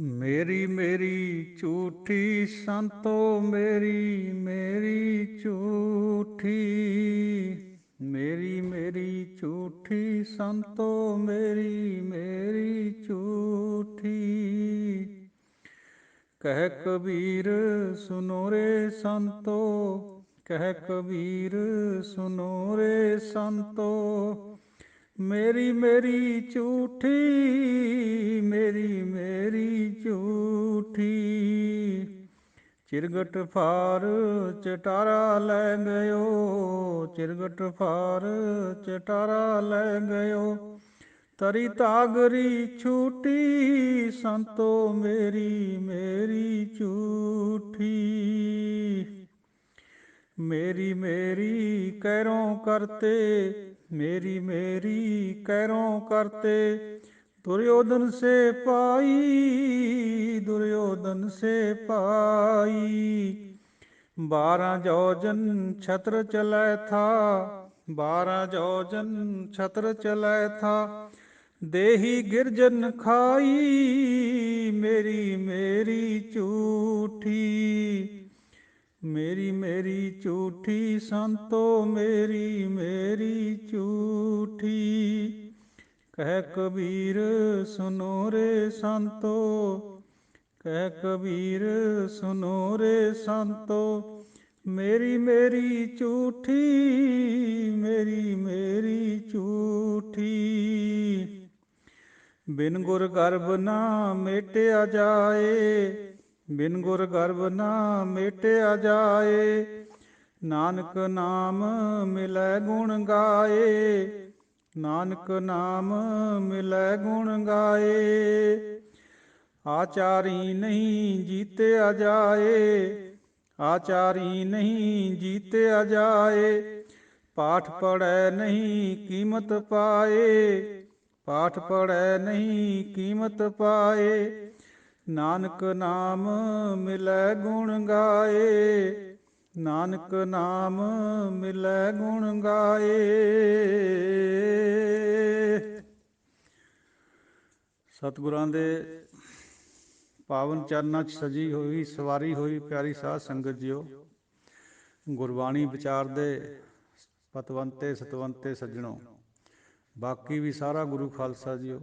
ਮੇਰੀ ਮੇਰੀ ਝੂਠੀ ਸੰਤੋ ਮੇਰੀ ਮੇਰੀ ਝੂਠੀ। ਮੇਰੀ ਮੇਰੀ ਝੂਠੀ ਸੰਤੋ ਮੇਰੀ ਮੇਰੀ ਝੂਠੀ। ਕਹਿ ਕਬੀਰ ਸੁਨੋ ਰੇ ਸੰਤੋ, ਕਹਿ ਕਬੀਰ ਸੁਨੋ ਰੇ ਸੰਤੋ। ਮੇਰੀ ਮੇਰੀ ਝੂਠੀ, ਮੇਰੀ ਮੇਰੀ ਝੂਠੀ। ਚਿਰਗਟ ਫਾਰ ਚਟਾਰਾ ਲੈ ਗਇਓ, ਚਿਰਗਟ ਫਾਰ ਚਟਾਰਾ ਲੈ ਗਇਓ। ਤਰੀ ਤਾਗਰੀ ਛੂਟੀ ਸੰਤੋ ਮੇਰੀ ਮੇਰੀ ਝੂਠੀ। ਮੇਰੀ ਮੇਰੀ ਕੈਰੋਂ ਕਰਤੇ, ਮੇਰੀ ਮੇਰੀ ਕੈਰੋਂ ਕਰਤੇ। दुर्योधन से पाई, दुर्योधन से पाई। 12 जोजन छत्र चलै था, 12 जोजन छत्र चलै था। देही गिरजन खाई, मेरी मेरी झूठी। मेरी मेरी झूठी संतो मेरी मेरी झूठी। ਕਹਿ ਕਬੀਰ ਸੁਨੋ ਰੇ ਸੰਤੋ, ਕਹਿ ਕਬੀਰ ਸੁਨੋ ਰੇ ਸੰਤੋ। ਮੇਰੀ ਮੇਰੀ ਝੂਠੀ, ਮੇਰੀ ਮੇਰੀ ਝੂਠੀ। ਬਿਨ ਗੁਰ ਗਰਭ ਨਾ ਮੇਟਿਆ ਜਾਏ, ਬਿਨ ਗੁਰ ਗਰਭ ਨਾ ਮੇਟਿਆ ਜਾਏ। ਨਾਨਕ ਨਾਮ ਮਿਲੈ ਗੁਣ ਗਾਏ, ਨਾਨਕ ਨਾਮ ਮਿਲੈ ਗੁਣ ਗਾਏ। ਆਚਾਰੀ ਨਹੀਂ ਜੀਤਿਆ ਜਾਏ, ਆਚਾਰੀ ਨਹੀਂ ਜੀਤਿਆ ਜਾਏ। ਪਾਠ ਪੜ੍ਹੈ ਨਹੀਂ ਕੀਮਤ ਪਾਏ, ਪਾਠ ਪੜ੍ਹੈ ਨਹੀਂ ਕੀਮਤ ਪਾਏ। ਨਾਨਕ ਨਾਮ ਮਿਲੈ ਗੁਣ ਗਾਏ, ਨਾਨਕ ਨਾਮ ਮਿਲੈ ਗੁਣ ਗਾਏ। ਸਤਿਗੁਰਾਂ ਦੇ ਪਾਵਨ ਚਰਨਾਂ 'ਚ ਸਜੀ ਹੋਈ ਸਵਾਰੀ ਹੋਈ ਪਿਆਰੀ ਸਾਧ ਸੰਗਤ ਜੀਓ। ਗੁਰਬਾਣੀ ਵਿਚਾਰ ਦੇ ਪਤਵੰਤੇ ਸਤਵੰਤੇ ਸੱਜਣੋ, ਬਾਕੀ ਵੀ ਸਾਰਾ ਗੁਰੂ ਖਾਲਸਾ ਜੀਓ।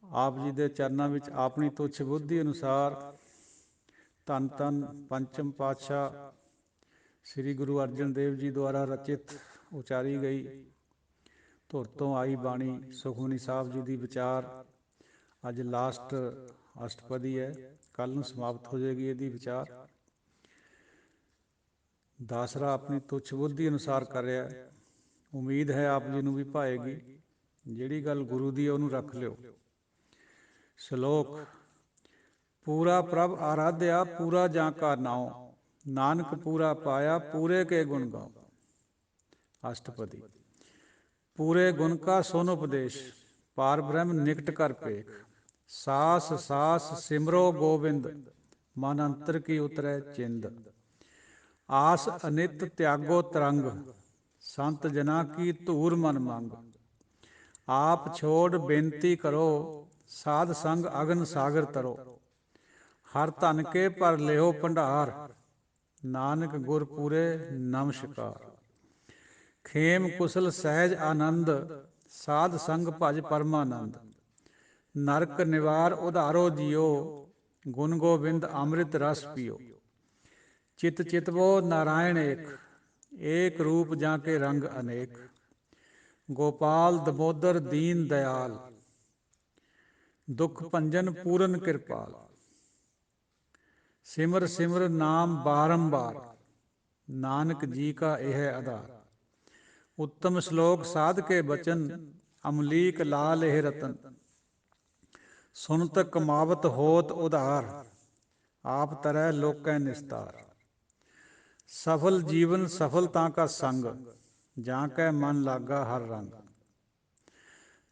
ਆਪ ਜੀ ਦੇ ਚਰਨਾਂ ਵਿੱਚ ਆਪਣੀ ਤੁੱਛ ਬੁੱਧੀ ਅਨੁਸਾਰ ਧੰਨ ਧੰਨ ਪੰਚਮ ਪਾਤਸ਼ਾਹ ਸ੍ਰੀ ਗੁਰੂ ਅਰਜਨ ਦੇਵ ਜੀ ਦੁਆਰਾ ਰਚਿਤ ਉਚਾਰੀ ਗਈ ਧੁਰ ਤੋਂ ਆਈ ਬਾਣੀ ਸੁਖਮਨੀ ਸਾਹਿਬ ਜੀ ਦੀ ਵਿਚਾਰ ਅੱਜ ਲਾਸਟ ਅਸ਼ਟਪਦੀ ਹੈ। ਕੱਲ੍ਹ ਨੂੰ ਸਮਾਪਤ ਹੋ ਜਾਏਗੀ ਇਹਦੀ ਵਿਚਾਰ। ਦਾਸਰਾ ਆਪਣੀ ਤੁੱਛ ਬੁੱਧੀ ਅਨੁਸਾਰ ਕਰ ਰਿਹਾ। ਉਮੀਦ ਹੈ ਆਪ ਜੀ ਨੂੰ ਵੀ ਭਾਏਗੀ। ਜਿਹੜੀ ਗੱਲ ਗੁਰੂ ਦੀ ਉਹਨੂੰ ਰੱਖ ਲਿਓ। ਸ਼ਲੋਕ ਪੂਰਾ ਪ੍ਰਭ ਆਰਾਧਿਆ ਪੂਰਾ ਜਾਂ ਕਾ ਨਾਉ, ਨਾਨਕ ਪੂਰਾ ਪਾਇਆ ਪੂਰੇ ਕੇ ਗੁਣ ਗਾਓ। ਅਸ਼ਟਪਦੀ ਪੂਰੇ ਗੁਣ ਕਾ ਸੁਨ ਉਪਦੇਸ਼, ਪਾਰ ਬ੍ਰਹਮ ਨਿਕਟ ਕਰ ਪੇਖ। ਸਾਸ ਸਾਸ ਸਿਮਰੋ ਗੋਬਿੰਦ, ਮਨ ਅੰਤਰ ਕੀ ਉਤਰੈ ਚਿੰਦ। ਆਸ ਅਨਿਤ ਤਿਆਗੋ ਤਰੰਗ, ਸੰਤ ਜਨਾ ਕੀ ਧੂਰ ਮਨ ਮੰਗ। ਆਪ ਛੋੜ ਬੇਨਤੀ ਕਰੋ, ਸਾਧ ਸੰਗ ਅਗਨ ਸਾਗਰ ਤਰੋ। ਹਰ ਧਨ ਕੇ ਭਰ ਲਿਓ ਭੰਡਾਰ, ਨਾਨਕ ਗੁਰ ਪੂਰੇ ਨਮਸਕਾਰ। ਖੇਮ ਕੁਸਲ ਸਹਿਜ ਆਨੰਦ, ਸਾਧ ਸੰਗ ਭਜ ਪਰਮਾਨੰਦ। ਨਰਕ ਨਿਵਾਰ ਉਧਾਰੋ ਜੀਓ, ਗੁਣ ਗੋਬਿੰਦ ਅੰਮ੍ਰਿਤ ਰਸ ਪੀਓ। ਚਿਤ ਚਿਤਵੋ ਨਾਰਾਇਣ ਏਕ, ਏਕ ਰੂਪ ਜਾਂ ਕੇ ਰੰਗ ਅਨੇਕ। ਗੋਪਾਲ ਦਮੋਦਰ ਦੀਨ ਦਇਆਲ, ਦੁਖ ਭੰਜਨ ਪੂਰਨ ਕਿਰਪਾਲ। ਸਿਮਰ ਸਿਮਰ ਨਾਮ ਬਾਰੰਬਾਰ, ਨਾਨਕ ਜੀ ਕਾ ਇਹ ਆਧਾਰ। ਉੱਤਮ ਸ਼ਲੋਕ ਸਾਧ ਕੇ ਬਚਨ, ਅਮਲੀਕ ਲਾਲ ਇਹ ਰਤਨ। ਸੁਨਤ ਕਮਾਵਤ ਹੋਤ ਉਧਾਰ, ਆਪ ਤਰੈ ਲੋਕੈ ਨਿਸਤਾਰ। ਸਫਲ ਜੀਵਨ ਸਫਲਤਾ ਕਾ ਸੰਗ, ਜਾਂ ਕੈ ਮਨ ਲਾਗਾ ਹਰ ਰੰਗ।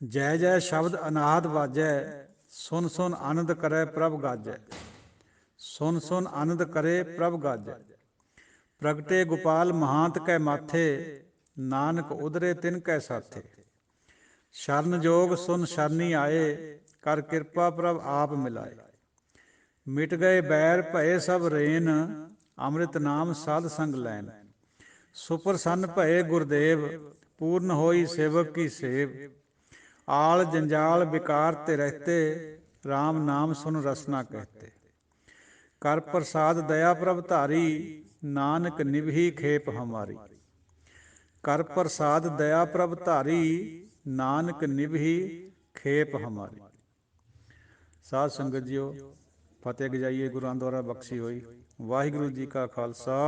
ਜੈ ਜੈ ਸ਼ਬਦ ਅਨਾਹਦ ਵਾਜੈ, ਸੁਨ ਸੁਨ ਆਨੰਦ ਕਰੈ ਪ੍ਰਭ ਗਾਜੈ। ਸੁਨ ਸੁਨ ਆਨੰਦ ਕਰੇ ਪ੍ਰਭ ਗਾਜੈ। ਪ੍ਰਗਟੇ ਗੋਪਾਲ ਮਹਾਂਤ ਕੈ ਮਾਥੇ, ਨਾਨਕ ਉਦਰੇ ਤਿਨ ਕੈ ਸਾਥੇ। ਸ਼ਰਨ ਜੋਗ ਸੁਨ ਸ਼ਰਨੀ ਆਏ, कर कृपा प्रभ आप मिलाए। मिट गए बैर भये सब रेन, अमृत नाम साध संग लैन। सुप्रसन्न भये गुरदेव, पूर्ण होई सेवक की सेव। आल जंजाल विकार ते रहते, राम नाम सुन रसना कहते। कर प्रसाद दया प्रभ धारी, नानक निभही खेप हमारी। कर प्रसाद दया प्रभ धारी, नानक निभही खेप हमारी। साध संगत जीओ, फतेह गजाइए गुरुआं द्वारा बख्शी होई। वाहिगुरू जी का खालसा,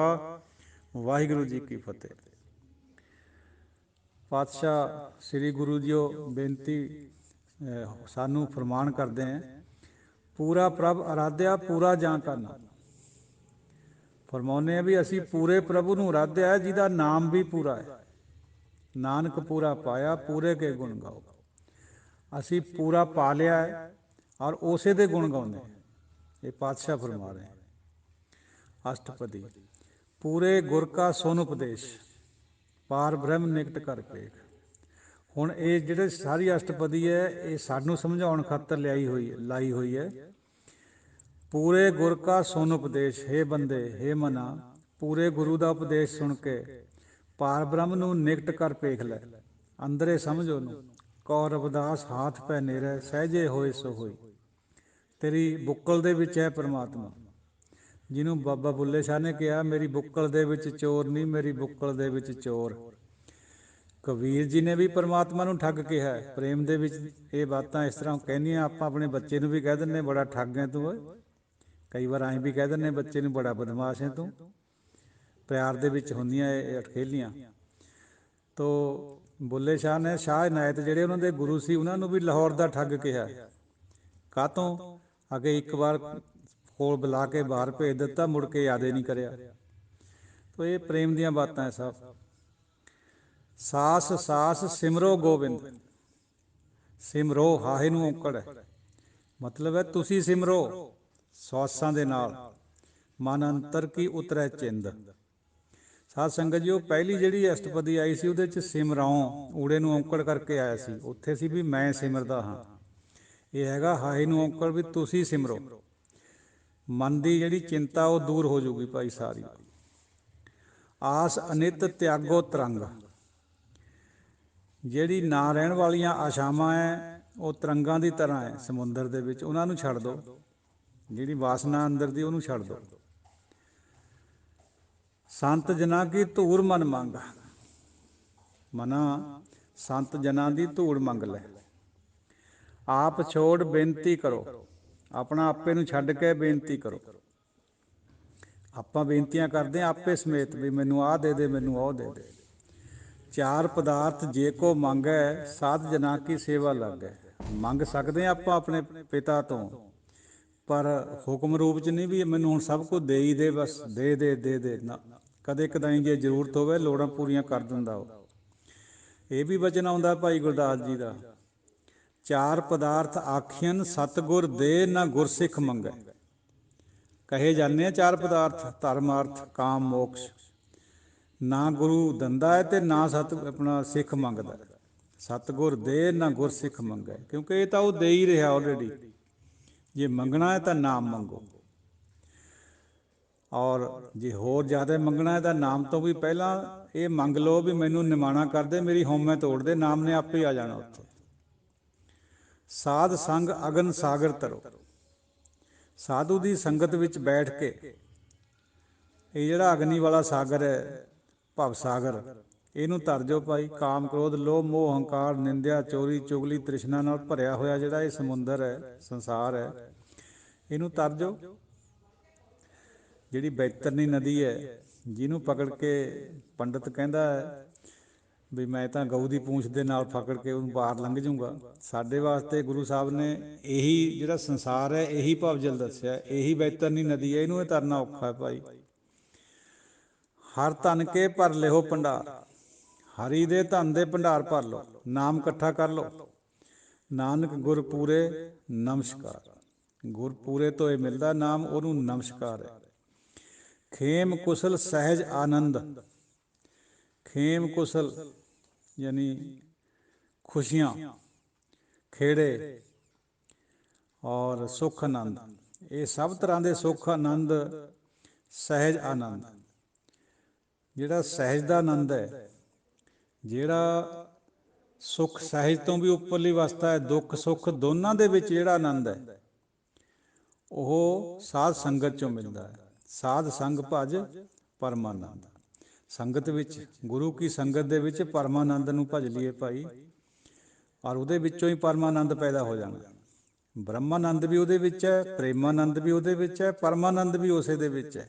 वाहिगुरू जी की फतेह। ਪਾਤਸ਼ਾਹ ਸ੍ਰੀ ਗੁਰੂ ਜੀਓ ਬੇਨਤੀ ਸਾਨੂੰ ਫਰਮਾਨ ਕਰਦੇ ਹੈ, ਪੂਰਾ ਪ੍ਰਭ ਅਰਾਧਿਆ ਪੂਰਾ ਜਾਂ ਕਾ ਨਾਮ। ਫਰਮਾਉਂਦੇ ਆ ਵੀ ਅਸੀਂ ਪੂਰੇ ਪ੍ਰਭੂ ਨੂੰ ਅਰਾਧਿਆ ਹੈ, ਜਿਹਦਾ ਨਾਮ ਵੀ ਪੂਰਾ ਹੈ। ਨਾਨਕ ਪੂਰਾ ਪਾਇਆ ਪੂਰੇ ਕੇ ਗੁਣ ਗਾਓ। ਅਸੀਂ ਪੂਰਾ ਪਾ ਲਿਆ ਹੈ ਔਰ ਉਸੇ ਦੇ ਗੁਣ ਗਾਉਂਦੇ। ਇਹ ਪਾਤਸ਼ਾਹ ਫਰਮਾ ਰਹੇ ਅਸ਼ਟਪਦੀ। ਪੂਰੇ ਗੁਰ ਕਾ ਸੁਨ ਉਪਦੇਸ਼, ਪਾਰ ਬ੍ਰਹਮ ਨਿਕਟ ਕਰ ਪੇਖ। ਹੁਣ ਇਹ ਜਿਹੜੇ ਸਾਰੀ ਅਸ਼ਟਪਦੀ ਹੈ, ਇਹ ਸਾਨੂੰ ਸਮਝਾਉਣ ਖਾਤਰ ਲਾਈ ਹੋਈ ਹੈ। ਪੂਰੇ ਗੁਰ ਕਾ ਸੁਨ ਉਪਦੇਸ਼, ਹੇ ਬੰਦੇ ਹੇ ਮਨਾ, ਪੂਰੇ ਗੁਰੂ ਦਾ ਉਪਦੇਸ਼ ਸੁਣ ਕੇ ਪਾਰ ਬ੍ਰਹਮ ਨੂੰ ਨਿਕਟ ਕਰ ਪੇਖ ਲੈ, ਅੰਦਰੇ ਸਮਝ ਉਹਨੂੰ। ਕਉ ਰਵਿਦਾਸ ਹਾਥ ਪੈ ਨੇਰੈ, ਸਹਿਜੇ ਹੋਏ ਸੋ ਹੋਈ। ਤੇਰੀ ਬੁੱਕਲ ਦੇ ਵਿੱਚ ਹੈ ਪਰਮਾਤਮਾ। ਜਿਹਨੂੰ ਬਾਬਾ ਬੁੱਲੇ ਸ਼ਾਹ ਨੇ ਕਿਹਾ, ਮੇਰੀ ਬੁੱਕਲ ਦੇ ਵਿੱਚ ਚੋਰ ਨਹੀਂ, ਮੇਰੀ ਬੁੱਕਲ ਦੇ ਵਿੱਚ ਚੋਰ। ਕਬੀਰ ਜੀ ਨੇ ਵੀ ਪਰਮਾਤਮਾ ਨੂੰ ਠੱਗ ਕਿਹਾ। ਪ੍ਰੇਮ ਦੇ ਵਿੱਚ ਇਹ ਬਾਤਾਂ ਇਸ ਤਰ੍ਹਾਂ ਕਹਿੰਦੀਆਂ, ਆਪਾਂ ਆਪਣੇ ਬੱਚੇ ਨੂੰ ਵੀ ਕਹਿ ਦਿੰਦੇ ਬੜਾ ਠੱਗ ਹੈ ਤੂੰ ਓਏ। ਕਈ ਵਾਰ ਐਂ ਵੀ ਕਹਿ ਦਿੰਦੇ ਬੱਚੇ ਨੂੰ, ਬੜਾ ਬਦਮਾਸ਼ ਹੈ ਤੂੰ। ਪਿਆਰ ਦੇ ਵਿੱਚ ਹੁੰਦੀਆਂ ਇਹ ਅਟਖੇਲੀਆਂ। ਤੋ ਬੁੱਲੇ ਸ਼ਾਹ ਨੇ, ਸ਼ਾਹ ਇਨਾਇਤ ਜਿਹੜੇ ਉਹਨਾਂ ਦੇ ਗੁਰੂ ਸੀ, ਉਹਨਾਂ ਨੂੰ ਵੀ ਲਾਹੌਰ ਦਾ ਠੱਗ ਕਿਹਾ। ਕਾਹਤੋਂ? ਅੱਗੇ ਇੱਕ ਵਾਰ ਕੋਲ ਬੁਲਾ ਕੇ ਬਾਹਰ ਭੇਜ ਦਿੱਤਾ, ਮੁੜ ਕੇ ਯਾਦ ਹੀ ਨਹੀਂ ਕਰਿਆ। ਤੋ ਇਹ ਪ੍ਰੇਮ ਦੀਆਂ ਬਾਤਾਂ ਹੈ ਸਭ। ਸਾਸ ਸਾਸ ਸਿਮਰੋ ਗੋਬਿੰਦ, ਸਿਮਰੋ ਹਾਹੇ ਨੂੰ ਔਂਕੜ ਹੈ, ਮਤਲਬ ਹੈ ਤੁਸੀਂ ਸਿਮਰੋ ਸਵਾਸਾਂ ਦੇ ਨਾਲ। ਮਨ ਅੰਤਰ ਕੀ ਉਤਰੈ ਚਿੰਦ। ਸਾਧ ਸੰਗਤ ਜੀ, ਉਹ ਪਹਿਲੀ ਜਿਹੜੀ ਅਸ਼ਟਪਦੀ ਆਈ ਸੀ, ਉਹਦੇ 'ਚ ਸਿਮਰਾਉ ਊੜੇ ਨੂੰ ਔਂਕੜ ਕਰਕੇ ਆਇਆ ਸੀ। ਉੱਥੇ ਸੀ ਵੀ ਮੈਂ ਸਿਮਰਦਾ ਹਾਂ। ਇਹ ਹੈਗਾ ਹਾਹੇ ਨੂੰ ਔਂਕੜ, ਵੀ ਤੁਸੀਂ ਸਿਮਰੋ। ਮਨ ਦੀ ਜਿਹੜੀ ਚਿੰਤਾ ਉਹ ਦੂਰ ਹੋ ਜਾਊਗੀ ਭਾਈ ਸਾਰੀ। ਆਸ ਅਨਿਤ ਤਿਆਗੋ ਤਰੰਗ, ਜਿਹੜੀ ਨਾ ਰਹਿਣ ਵਾਲੀਆਂ ਆਸ਼ਾਵਾਂ ਹੈ, ਉਹ ਤਰੰਗਾਂ ਦੀ ਤਰ੍ਹਾਂ ਹੈ ਸਮੁੰਦਰ ਦੇ ਵਿੱਚ, ਉਹਨਾਂ ਨੂੰ ਛੱਡ ਦਿਓ। ਜਿਹੜੀ ਵਾਸਨਾ ਅੰਦਰ ਦੀ, ਉਹਨੂੰ ਛੱਡ ਦਿਓ। ਸੰਤ ਜਨਾਂ ਕੀ ਧੂੜ ਮਨ ਮੰਗ, ਮਨਾ ਸੰਤ ਜਨਾਂ ਦੀ ਧੂੜ ਮੰਗ ਲੈ। ਆਪ ਛੋੜ ਬੇਨਤੀ ਕਰੋ, ਆਪਣਾ ਆਪੇ ਨੂੰ ਛੱਡ ਕੇ ਬੇਨਤੀ ਕਰੋ। ਆਪਾਂ ਬੇਨਤੀਆਂ ਕਰਦੇ ਹਾਂ ਆਪੇ ਸਮੇਤ, ਵੀ ਮੈਨੂੰ ਆਹ ਦੇ ਦੇ, ਮੈਨੂੰ ਉਹ ਦੇ ਦੇ। ਚਾਰ ਪਦਾਰਥ ਜੇ ਕੋ ਮੰਗੈ, ਸਾਧ ਜਨਾਂ ਕੀ ਸੇਵਾ ਲਾਗੈ। ਮੰਗ ਸਕਦੇ ਹਾਂ ਆਪਾਂ ਆਪਣੇ ਪਿਤਾ ਤੋਂ, ਪਰ ਹੁਕਮ ਰੂਪ 'ਚ ਨਹੀਂ ਵੀ ਮੈਨੂੰ ਹੁਣ ਸਭ ਕੁਝ ਦੇ ਹੀ ਦੇ, ਬਸ ਦੇ ਦੇ ਦੇ ਦੇ ਨਾ। ਕਦੇ ਕਦਾਈ ਜੇ ਜ਼ਰੂਰਤ ਹੋਵੇ, ਲੋੜਾਂ ਪੂਰੀਆਂ ਕਰ ਦਿੰਦਾ ਉਹ। ਇਹ ਵੀ ਵਚਨ ਆਉਂਦਾ ਭਾਈ ਗੁਰਦਾਸ ਜੀ ਦਾ, ਚਾਰ ਪਦਾਰਥ ਆਖੀਅਨ ਸਤਿਗੁਰ ਦੇ, ਨਾ ਗੁਰਸਿੱਖ ਮੰਗੈ। ਕਹੇ ਜਾਂਦੇ ਆ ਚਾਰ ਪਦਾਰਥ, ਧਰਮ ਅਰਥ ਕਾਮ ਮੋਕਸ਼। ਨਾ ਗੁਰੂ ਦਿੰਦਾ ਹੈ ਅਤੇ ਨਾ ਆਪਣਾ ਸਿੱਖ ਮੰਗਦਾ। ਸਤਿਗੁਰ ਦੇ ਨਾ ਗੁਰਸਿੱਖ ਮੰਗੈ, ਕਿਉਂਕਿ ਇਹ ਤਾਂ ਉਹ ਦੇ ਹੀ ਰਿਹਾ ਆਲਰੇਡੀ। ਜੇ ਮੰਗਣਾ ਹੈ ਤਾਂ ਨਾਮ ਮੰਗੋ, ਔਰ ਜੇ ਹੋਰ ਜ਼ਿਆਦਾ ਮੰਗਣਾ ਹੈ ਤਾਂ ਨਾਮ ਤੋਂ ਵੀ ਪਹਿਲਾਂ ਇਹ ਮੰਗ ਲਓ ਵੀ ਮੈਨੂੰ ਨਿਮਾਣਾ ਕਰ ਦੇ, ਮੇਰੀ ਹਉਮੈ ਤੋੜ ਦੇ। ਨਾਮ ਨੇ ਆਪੇ ਆ ਜਾਣਾ ਉੱਥੇ। ਸਾਧ ਸੰਗ ਅਗਨ ਸਾਗਰ ਤਰੋ, ਸਾਧੂ ਦੀ ਸੰਗਤ ਵਿੱਚ ਬੈਠ ਕੇ ਇਹ ਜਿਹੜਾ ਅਗਨੀ ਵਾਲਾ ਸਾਗਰ ਹੈ, ਭਵ ਸਾਗਰ, ਇਹਨੂੰ ਤਰ ਜਾਓ ਭਾਈ। ਕਾਮ ਕ੍ਰੋਧ ਲੋਭ ਮੋਹ ਹੰਕਾਰ ਨਿੰਦਿਆ ਚੋਰੀ ਚੁਗਲੀ ਤ੍ਰਿਸ਼ਨਾ ਨਾਲ ਭਰਿਆ ਹੋਇਆ ਜਿਹੜਾ ਇਹ ਸਮੁੰਦਰ ਹੈ, ਸੰਸਾਰ ਹੈ, ਇਹਨੂੰ ਤਰ ਜਾਓ। ਜਿਹੜੀ ਬੈਤਰਨੀ ਨਦੀ ਹੈ, ਜਿਹਨੂੰ ਪਕੜ ਕੇ ਪੰਡਿਤ ਕਹਿੰਦਾ ਹੈ ਵੀ ਮੈਂ ਤਾਂ ਗਊ ਦੀ ਪੂੰਛ ਦੇ ਨਾਲ ਪਕੜ ਕੇ ਉਹਨੂੰ ਪਾਰ ਲੰਘ ਜਾਊਂਗਾ। ਸਾਡੇ ਵਾਸਤੇ ਗੁਰੂ ਸਾਹਿਬ ਨੇ ਇਹੀ ਜਿਹੜਾ ਸੰਸਾਰ ਹੈ, ਇਹੀ ਭਵਜਲ ਦੱਸਿਆ, ਇਹੀ ਬੈਤਰਨੀ ਨਦੀ ਹੈ, ਇਹਨੂੰ ਇਹ ਤਰਨਾ ਔਖਾ ਹੈ ਭਾਈ। ਹਰ ਧਨ ਕੇ ਭਰ ਲਿਓ ਭੰਡਾਰ, ਹਰੀ ਦੇ ਧਨ ਦੇ ਭੰਡਾਰ ਭਰ ਲਓ। ਨਾਮ ਇਕੱਠਾ ਕਰ ਲਓ। ਨਾਨਕ ਗੁਰ ਪੂਰੇ ਨਮਸਕਾਰ, ਗੁਰ ਪੂਰੇ ਤੋਂ ਇਹ ਮਿਲਦਾ ਨਾਮ, ਉਹਨੂੰ ਨਮਸਕਾਰ ਹੈ। ਖੇਮ ਕੁਸਲ ਸਹਿਜ ਆਨੰਦ, ਖੇਮ ਕੁਸਲ ਯਾਨੀ ਖੁਸ਼ੀਆਂ, ਖੇੜੇ, ਔਰ ਸੁੱਖ ਆਨੰਦ, ਇਹ ਸਭ ਤਰ੍ਹਾਂ ਦੇ ਸੁੱਖ ਆਨੰਦ, ਸਹਿਜ ਆਨੰਦ, ਜਿਹੜਾ ਸਹਿਜ ਦਾ ਆਨੰਦ ਹੈ, ਜਿਹੜਾ ਸੁੱਖ ਸਹਿਜ ਤੋਂ ਵੀ ਉੱਪਰਲੀ ਅਵਸਥਾ ਹੈ, ਦੁੱਖ ਸੁੱਖ ਦੋਨਾਂ ਦੇ ਵਿੱਚ ਜਿਹੜਾ ਆਨੰਦ ਹੈ, ਉਹ ਸਾਧ ਸੰਗਤ ਚੋਂ ਮਿਲਦਾ ਹੈ। ਸਾਧ ਸੰਗ ਭਜ ਪਰਮਾਨੰਦ। ਸੰਗਤ ਵਿੱਚ, ਗੁਰੂ ਕੀ ਸੰਗਤ ਦੇ ਵਿੱਚ ਪਰਮਾਨੰਦ ਨੂੰ ਭਜ ਲਈਏ ਭਾਈ, ਔਰ ਉਹਦੇ ਵਿੱਚੋਂ ਹੀ ਪਰਮਾਨੰਦ ਪੈਦਾ ਹੋ ਜਾਣਾ। ਬ੍ਰਹਮਾਨੰਦ ਵੀ ਉਹਦੇ ਵਿੱਚ ਹੈ, ਪ੍ਰੇਮਾਨੰਦ ਵੀ ਉਹਦੇ ਵਿੱਚ ਹੈ, ਪਰਮਾਨੰਦ ਵੀ ਉਸੇ ਦੇ ਵਿੱਚ ਹੈ।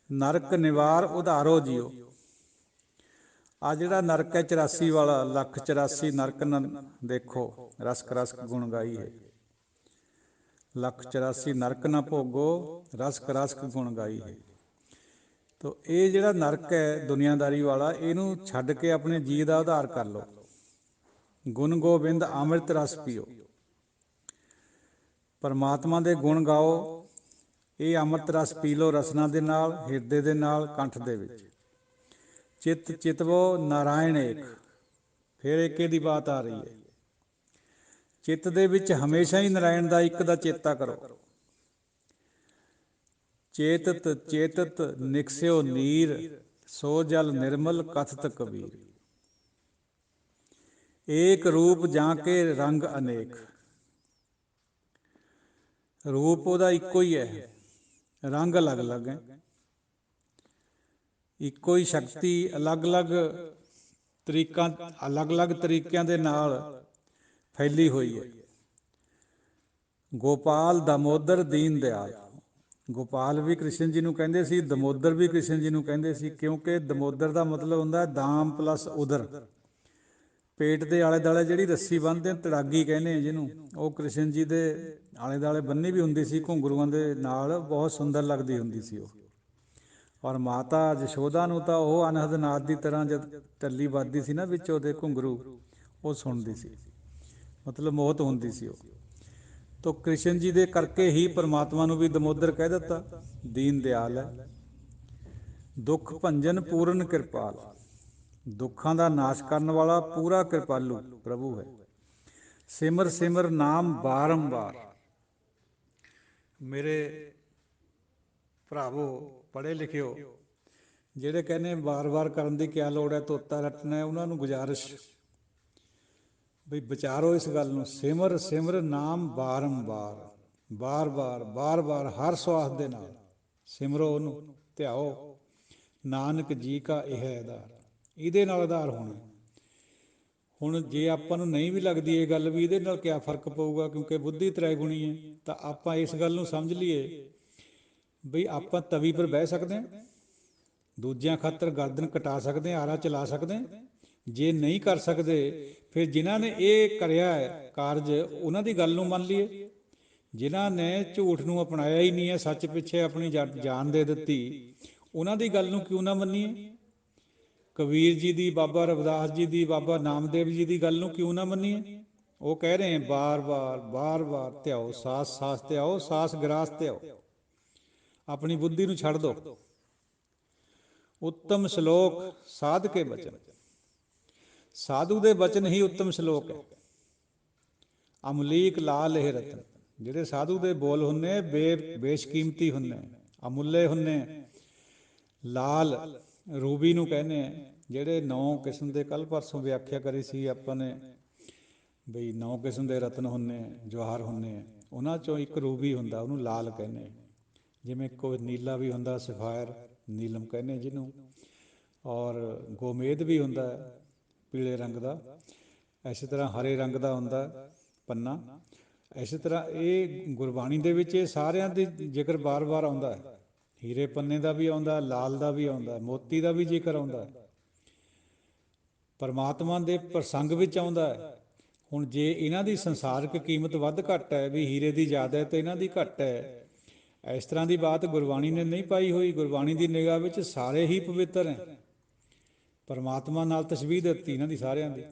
ਨਰਕ ਨਿਵਾਰ ਉਧਾਰੋ ਜੀਓ। ਆ ਜਿਹੜਾ ਨਰਕ ਹੈ 84 ਵਾਲਾ, ਲੱਖ 84 ਨਰਕ ਦੇਖੋ, ਰਸਕ ਰਸਕ ਗੁਣ ਗਾਈ ਹੈ। ਲੱਖ 84 ਨਰਕ ਨਾ ਭੋਗੋ, ਰਸਕ ਰਸਕ ਗੁਣ ਗਾਈ ਹੈ। ਤੋ ਇਹ ਜਿਹੜਾ ਨਰਕ ਹੈ ਦੁਨੀਆਦਾਰੀ ਵਾਲਾ, ਇਹਨੂੰ ਛੱਡ ਕੇ ਆਪਣੇ ਜੀਅ ਦਾ ਉਧਾਰ ਕਰ ਲਓ। ਗੁਣ ਗੋਬਿੰਦ ਅੰਮ੍ਰਿਤ ਰਸ ਪੀਓ, ਪਰਮਾਤਮਾ ਦੇ ਗੁਣ ਗਾਓ। ਇਹ ਅੰਮ੍ਰਿਤ ਰਸ ਪੀ ਲਓ ਰਸਨਾ ਦੇ ਨਾਲ, ਹਿਰਦੇ ਦੇ ਨਾਲ, ਕੰਠ ਦੇ ਵਿੱਚ। ਚਿੱਤ ਚਿਤਵੋ ਨਾਰਾਇਣ ਏਕ। ਫਿਰ ਏਕੇ ਦੀ ਬਾਤ ਆ ਰਹੀ ਹੈ। ਚਿੱਤ ਦੇ ਵਿੱਚ ਹਮੇਸ਼ਾ ਹੀ ਨਾਰਾਇਣ ਦਾ ਇੱਕ ਦਾ ਚੇਤਾ ਕਰੋ। ਚੇਤਤ ਚੇਤਤ ਨਿਕਸਿਓ ਨੀਰ, ਸੋ ਜਲ ਨਿਰਮਲ ਕਥਤ ਕਬੀਰ। ਏਕ ਰੂਪ ਜਾਂ ਕੇ ਰੰਗ ਅਨੇਕ। ਰੂਪ ਉਹਦਾ ਇੱਕੋ ਹੀ ਹੈ, ਰੰਗ ਅਲੱਗ ਅਲੱਗ ਹੈ। ਇੱਕੋ ਹੀ ਸ਼ਕਤੀ ਅਲੱਗ ਅਲੱਗ ਤਰੀਕਾਂ, ਅਲੱਗ ਅਲੱਗ ਤਰੀਕਿਆਂ ਦੇ ਨਾਲ ਫੈਲੀ ਹੋਈ ਹੈ। ਗੋਪਾਲ ਦਮੋਦਰ ਦੀਨ ਦਿਆਲ। ਗੋਪਾਲ ਵੀ ਕ੍ਰਿਸ਼ਨ ਜੀ ਨੂੰ ਕਹਿੰਦੇ ਸੀ, ਦਮੋਦਰ ਵੀ ਕ੍ਰਿਸ਼ਨ ਜੀ ਨੂੰ ਕਹਿੰਦੇ ਸੀ, ਕਿਉਂਕਿ ਦਮੋਦਰ ਦਾ ਮਤਲਬ ਹੁੰਦਾ ਦਾਮ ਪਲੱਸ ਉਦਰ। ਪੇਟ ਦੇ ਆਲੇ ਦੁਆਲੇ ਜਿਹੜੀ ਰੱਸੀ ਬੰਨ੍ਹਦੇ, ਤੜਾਗੀ ਕਹਿੰਦੇ ਜਿਹਨੂੰ, ਉਹ ਕ੍ਰਿਸ਼ਨ ਜੀ ਦੇ ਆਲੇ ਦੁਆਲੇ ਬੰਨੀ ਵੀ ਹੁੰਦੀ ਸੀ ਘੁੰਗਰੂਆਂ ਦੇ ਨਾਲ, ਬਹੁਤ ਸੁੰਦਰ ਲੱਗਦੀ ਹੁੰਦੀ ਸੀ ਉਹ। ਔਰ ਮਾਤਾ ਯਸ਼ੋਦਾ ਨੂੰ ਤਾਂ ਉਹ ਅਨਹਦ ਨਾਦ ਦੀ ਤਰ੍ਹਾਂ ਜਦ ਟੱਲੀ ਵੱਜਦੀ ਸੀ ਨਾ ਵਿੱਚ ਉਹਦੇ ਘੁੰਗਰੂ, ਉਹ ਸੁਣਦੀ ਸੀ, ਮਤਲਬ ਮੋਹਤ ਹੁੰਦੀ ਸੀ ਉਹ। ਤੋ ਕ੍ਰਿਸ਼ਨ ਜੀ ਦੇ ਕਰਕੇ ਹੀ ਪਰਮਾਤਮਾ ਨੂੰ ਵੀ ਦਮੋਦਰ ਕਹਿ ਦਿੱਤਾ। ਦੀਨ ਦਿਆਲ ਹੈ। ਦੁੱਖ ਭੰਜਨ ਪੂਰਨ ਕਿਰਪਾਲ। ਦੁੱਖਾਂ ਦਾ ਨਾਸ਼ ਕਰਨ ਵਾਲਾ ਪੂਰਾ ਕਿਰਪਾਲੂ ਪ੍ਰਭੂ ਹੈ। ਸਿਮਰ ਸਿਮਰ ਨਾਮ ਬਾਰੰਬਾਰ। ਮੇਰੇ ਭਰਾਵੋ ਪੜ੍ਹੇ ਲਿਖਿਓ, ਜਿਹੜੇ ਕਹਿੰਦੇ ਵਾਰ ਵਾਰ ਕਰਨ ਦੀ ਕਿਆ ਲੋੜ ਹੈ, ਤੋਤਾ ਰੱਟਣਾ ਹੈ, ਉਹਨਾਂ ਨੂੰ ਗੁਜ਼ਾਰਿਸ਼ ਬਈ ਵਿਚਾਰੋ ਇਸ ਗੱਲ ਨੂੰ। ਸਿਮਰ ਸਿਮਰ ਨਾਮ ਬਾਰੰਬਾਰ, ਬਾਰ ਬਾਰ ਬਾਰ ਬਾਰ ਹਰ ਸਵਾਸ ਦੇ ਨਾਲ ਸਿਮਰੋ ਉਹਨੂੰ, ਧਿਆਓ। ਨਾਨਕ ਜੀ ਕਾ ਇਹ ਆਧਾਰ। ਇਹਦੇ ਨਾਲ ਆਧਾਰ ਹੋਣਾ। ਹੁਣ ਜੇ ਆਪਾਂ ਨੂੰ ਨਹੀਂ ਵੀ ਲੱਗਦੀ ਇਹ ਗੱਲ ਵੀ ਇਹਦੇ ਨਾਲ ਕਿਆ ਫਰਕ ਪਊਗਾ, ਕਿਉਂਕਿ ਬੁੱਧੀ ਤ੍ਰੈਗੁਣੀ ਹੈ, ਤਾਂ ਆਪਾਂ ਇਸ ਗੱਲ ਨੂੰ ਸਮਝ ਲਈਏ ਬਈ ਆਪਾਂ ਤਵੀ ਪਰ ਬਹਿ ਸਕਦੇ ਹਾਂ, ਦੂਜਿਆਂ ਖਾਤਰ ਗਰਦਨ ਕਟਾ ਸਕਦੇ ਹਾਂ, ਆਰਾ ਚਲਾ ਸਕਦੇ ਹਾਂ। ਜੇ ਨਹੀਂ ਕਰ ਸਕਦੇ, ਫਿਰ ਜਿਨ੍ਹਾਂ ਨੇ ਇਹ ਕਰਿਆ ਹੈ ਕਾਰਜ, ਉਹਨਾਂ ਦੀ ਗੱਲ ਨੂੰ ਮੰਨ ਲਈਏ। ਜਿਨ੍ਹਾਂ ਨੇ ਝੂਠ ਨੂੰ ਅਪਣਾਇਆ ਹੀ ਨਹੀਂ ਹੈ, ਸੱਚ ਪਿੱਛੇ ਆਪਣੀ ਜਾਨ ਦੇ ਦਿੱਤੀ, ਉਹਨਾਂ ਦੀ ਗੱਲ ਨੂੰ ਕਿਉਂ ਨਾ ਮੰਨੀਏ। ਕਬੀਰ ਜੀ ਦੀ, ਬਾਬਾ ਰਵਿਦਾਸ ਜੀ ਦੀ, ਬਾਬਾ ਨਾਮਦੇਵ ਜੀ ਦੀ ਗੱਲ ਨੂੰ ਕਿਉਂ ਨਾ ਮੰਨੀਏ। ਉਹ ਕਹਿ ਰਹੇ ਬਾਰ ਬਾਰ ਬਾਰ ਬਾਰ ਧਿਆਓ, ਸਾਸ ਸਾਸ ਧਿਆਓ, ਸਾਸ ਗਰਾਸ ਧਿਆਓ। ਆਪਣੀ ਬੁੱਧੀ ਨੂੰ ਛੱਡ ਦਿਓ। ਉੱਤਮ ਸ਼ਲੋਕ ਸਾਧ ਕੇ ਬਚਨ। ਸਾਧੂ ਦੇ ਬਚਨ ਹੀ ਉੱਤਮ ਸ਼ਲੋਕ ਹੈ। ਅਮਲੀਕ ਲਾਲ ਇਹ ਰਤਨ। ਜਿਹੜੇ ਸਾਧੂ ਦੇ ਬੋਲ ਹੁੰਨੇ ਬੇਸ਼ਕੀਮਤੀ ਹੁੰਨੇ, ਅਮੁੱਲੇ ਹੁੰਨੇ। ਲਾਲ ਰੂਬੀ ਨੂੰ ਕਹਿੰਦੇ ਆ, ਜਿਹੜੇ 9 ਕਿਸਮ ਦੇ, ਕੱਲ੍ਹ ਪਰਸੋਂ ਵਿਆਖਿਆ ਕਰੀ ਸੀ ਆਪਾਂ ਨੇ ਬਈ 9 ਕਿਸਮ ਦੇ ਰਤਨ ਹੁੰਨੇ, ਜਵਾਹਰ ਹੁੰਨੇ ਆ, ਉਹਨਾਂ 'ਚੋਂ ਇੱਕ ਰੂਬੀ ਹੁੰਦਾ, ਉਹਨੂੰ ਲਾਲ ਕਹਿੰਦੇ। ਜਿਵੇਂ ਕੋਈ ਨੀਲਾ ਵੀ ਹੁੰਦਾ, ਸਫਾਇਰ ਨੀਲਮ ਕਹਿੰਦੇ ਜਿਹਨੂੰ, ਔਰ ਗੋਮੇਦ ਵੀ ਹੁੰਦਾ ਪੀਲੇ ਰੰਗ ਦਾ। ਇਸੇ ਤਰ੍ਹਾਂ ਹਰੇ ਰੰਗ ਦਾ ਹੁੰਦਾ ਪੰਨਾ। ਇਸੇ ਤਰ੍ਹਾਂ ਇਹ ਗੁਰਬਾਣੀ ਦੇ ਵਿੱਚ ਇਹ ਸਾਰਿਆਂ ਦੇ ਜ਼ਿਕਰ ਬਾਰ ਬਾਰ ਆਉਂਦਾ ਹੈ। ਹੀਰੇ ਪੰਨੇ ਦਾ ਵੀ ਆਉਂਦਾ, ਲਾਲ ਦਾ ਵੀ ਆਉਂਦਾ, ਮੋਤੀ ਦਾ ਵੀ ਜ਼ਿਕਰ ਆਉਂਦਾ, ਪਰਮਾਤਮਾ ਦੇ ਪ੍ਰਸੰਗ ਵਿੱਚ ਆਉਂਦਾ ਹੈ। ਹੁਣ ਜੇ ਇਹਨਾਂ ਦੀ ਸੰਸਾਰਿਕ ਕੀਮਤ ਵੱਧ ਘੱਟ ਹੈ, ਵੀ ਹੀਰੇ ਦੀ ਜ਼ਿਆਦਾ ਹੈ ਤੇ ਇਹਨਾਂ ਦੀ ਘੱਟ ਹੈ, ਇਸ ਤਰ੍ਹਾਂ ਦੀ ਬਾਤ ਗੁਰਬਾਣੀ ਨੇ ਨਹੀਂ ਪਾਈ ਹੋਈ। ਗੁਰਬਾਣੀ ਦੀ ਨਿਗਾਹ ਵਿੱਚ ਸਾਰੇ ਹੀ ਪਵਿੱਤਰ ਹੈ। ਪਰਮਾਤਮਾ ਨਾਲ ਤਸ਼ਬੀਹ ਦਿੱਤੀ ਇਹਨਾਂ ਦੀ ਸਾਰਿਆਂ ਦੀ।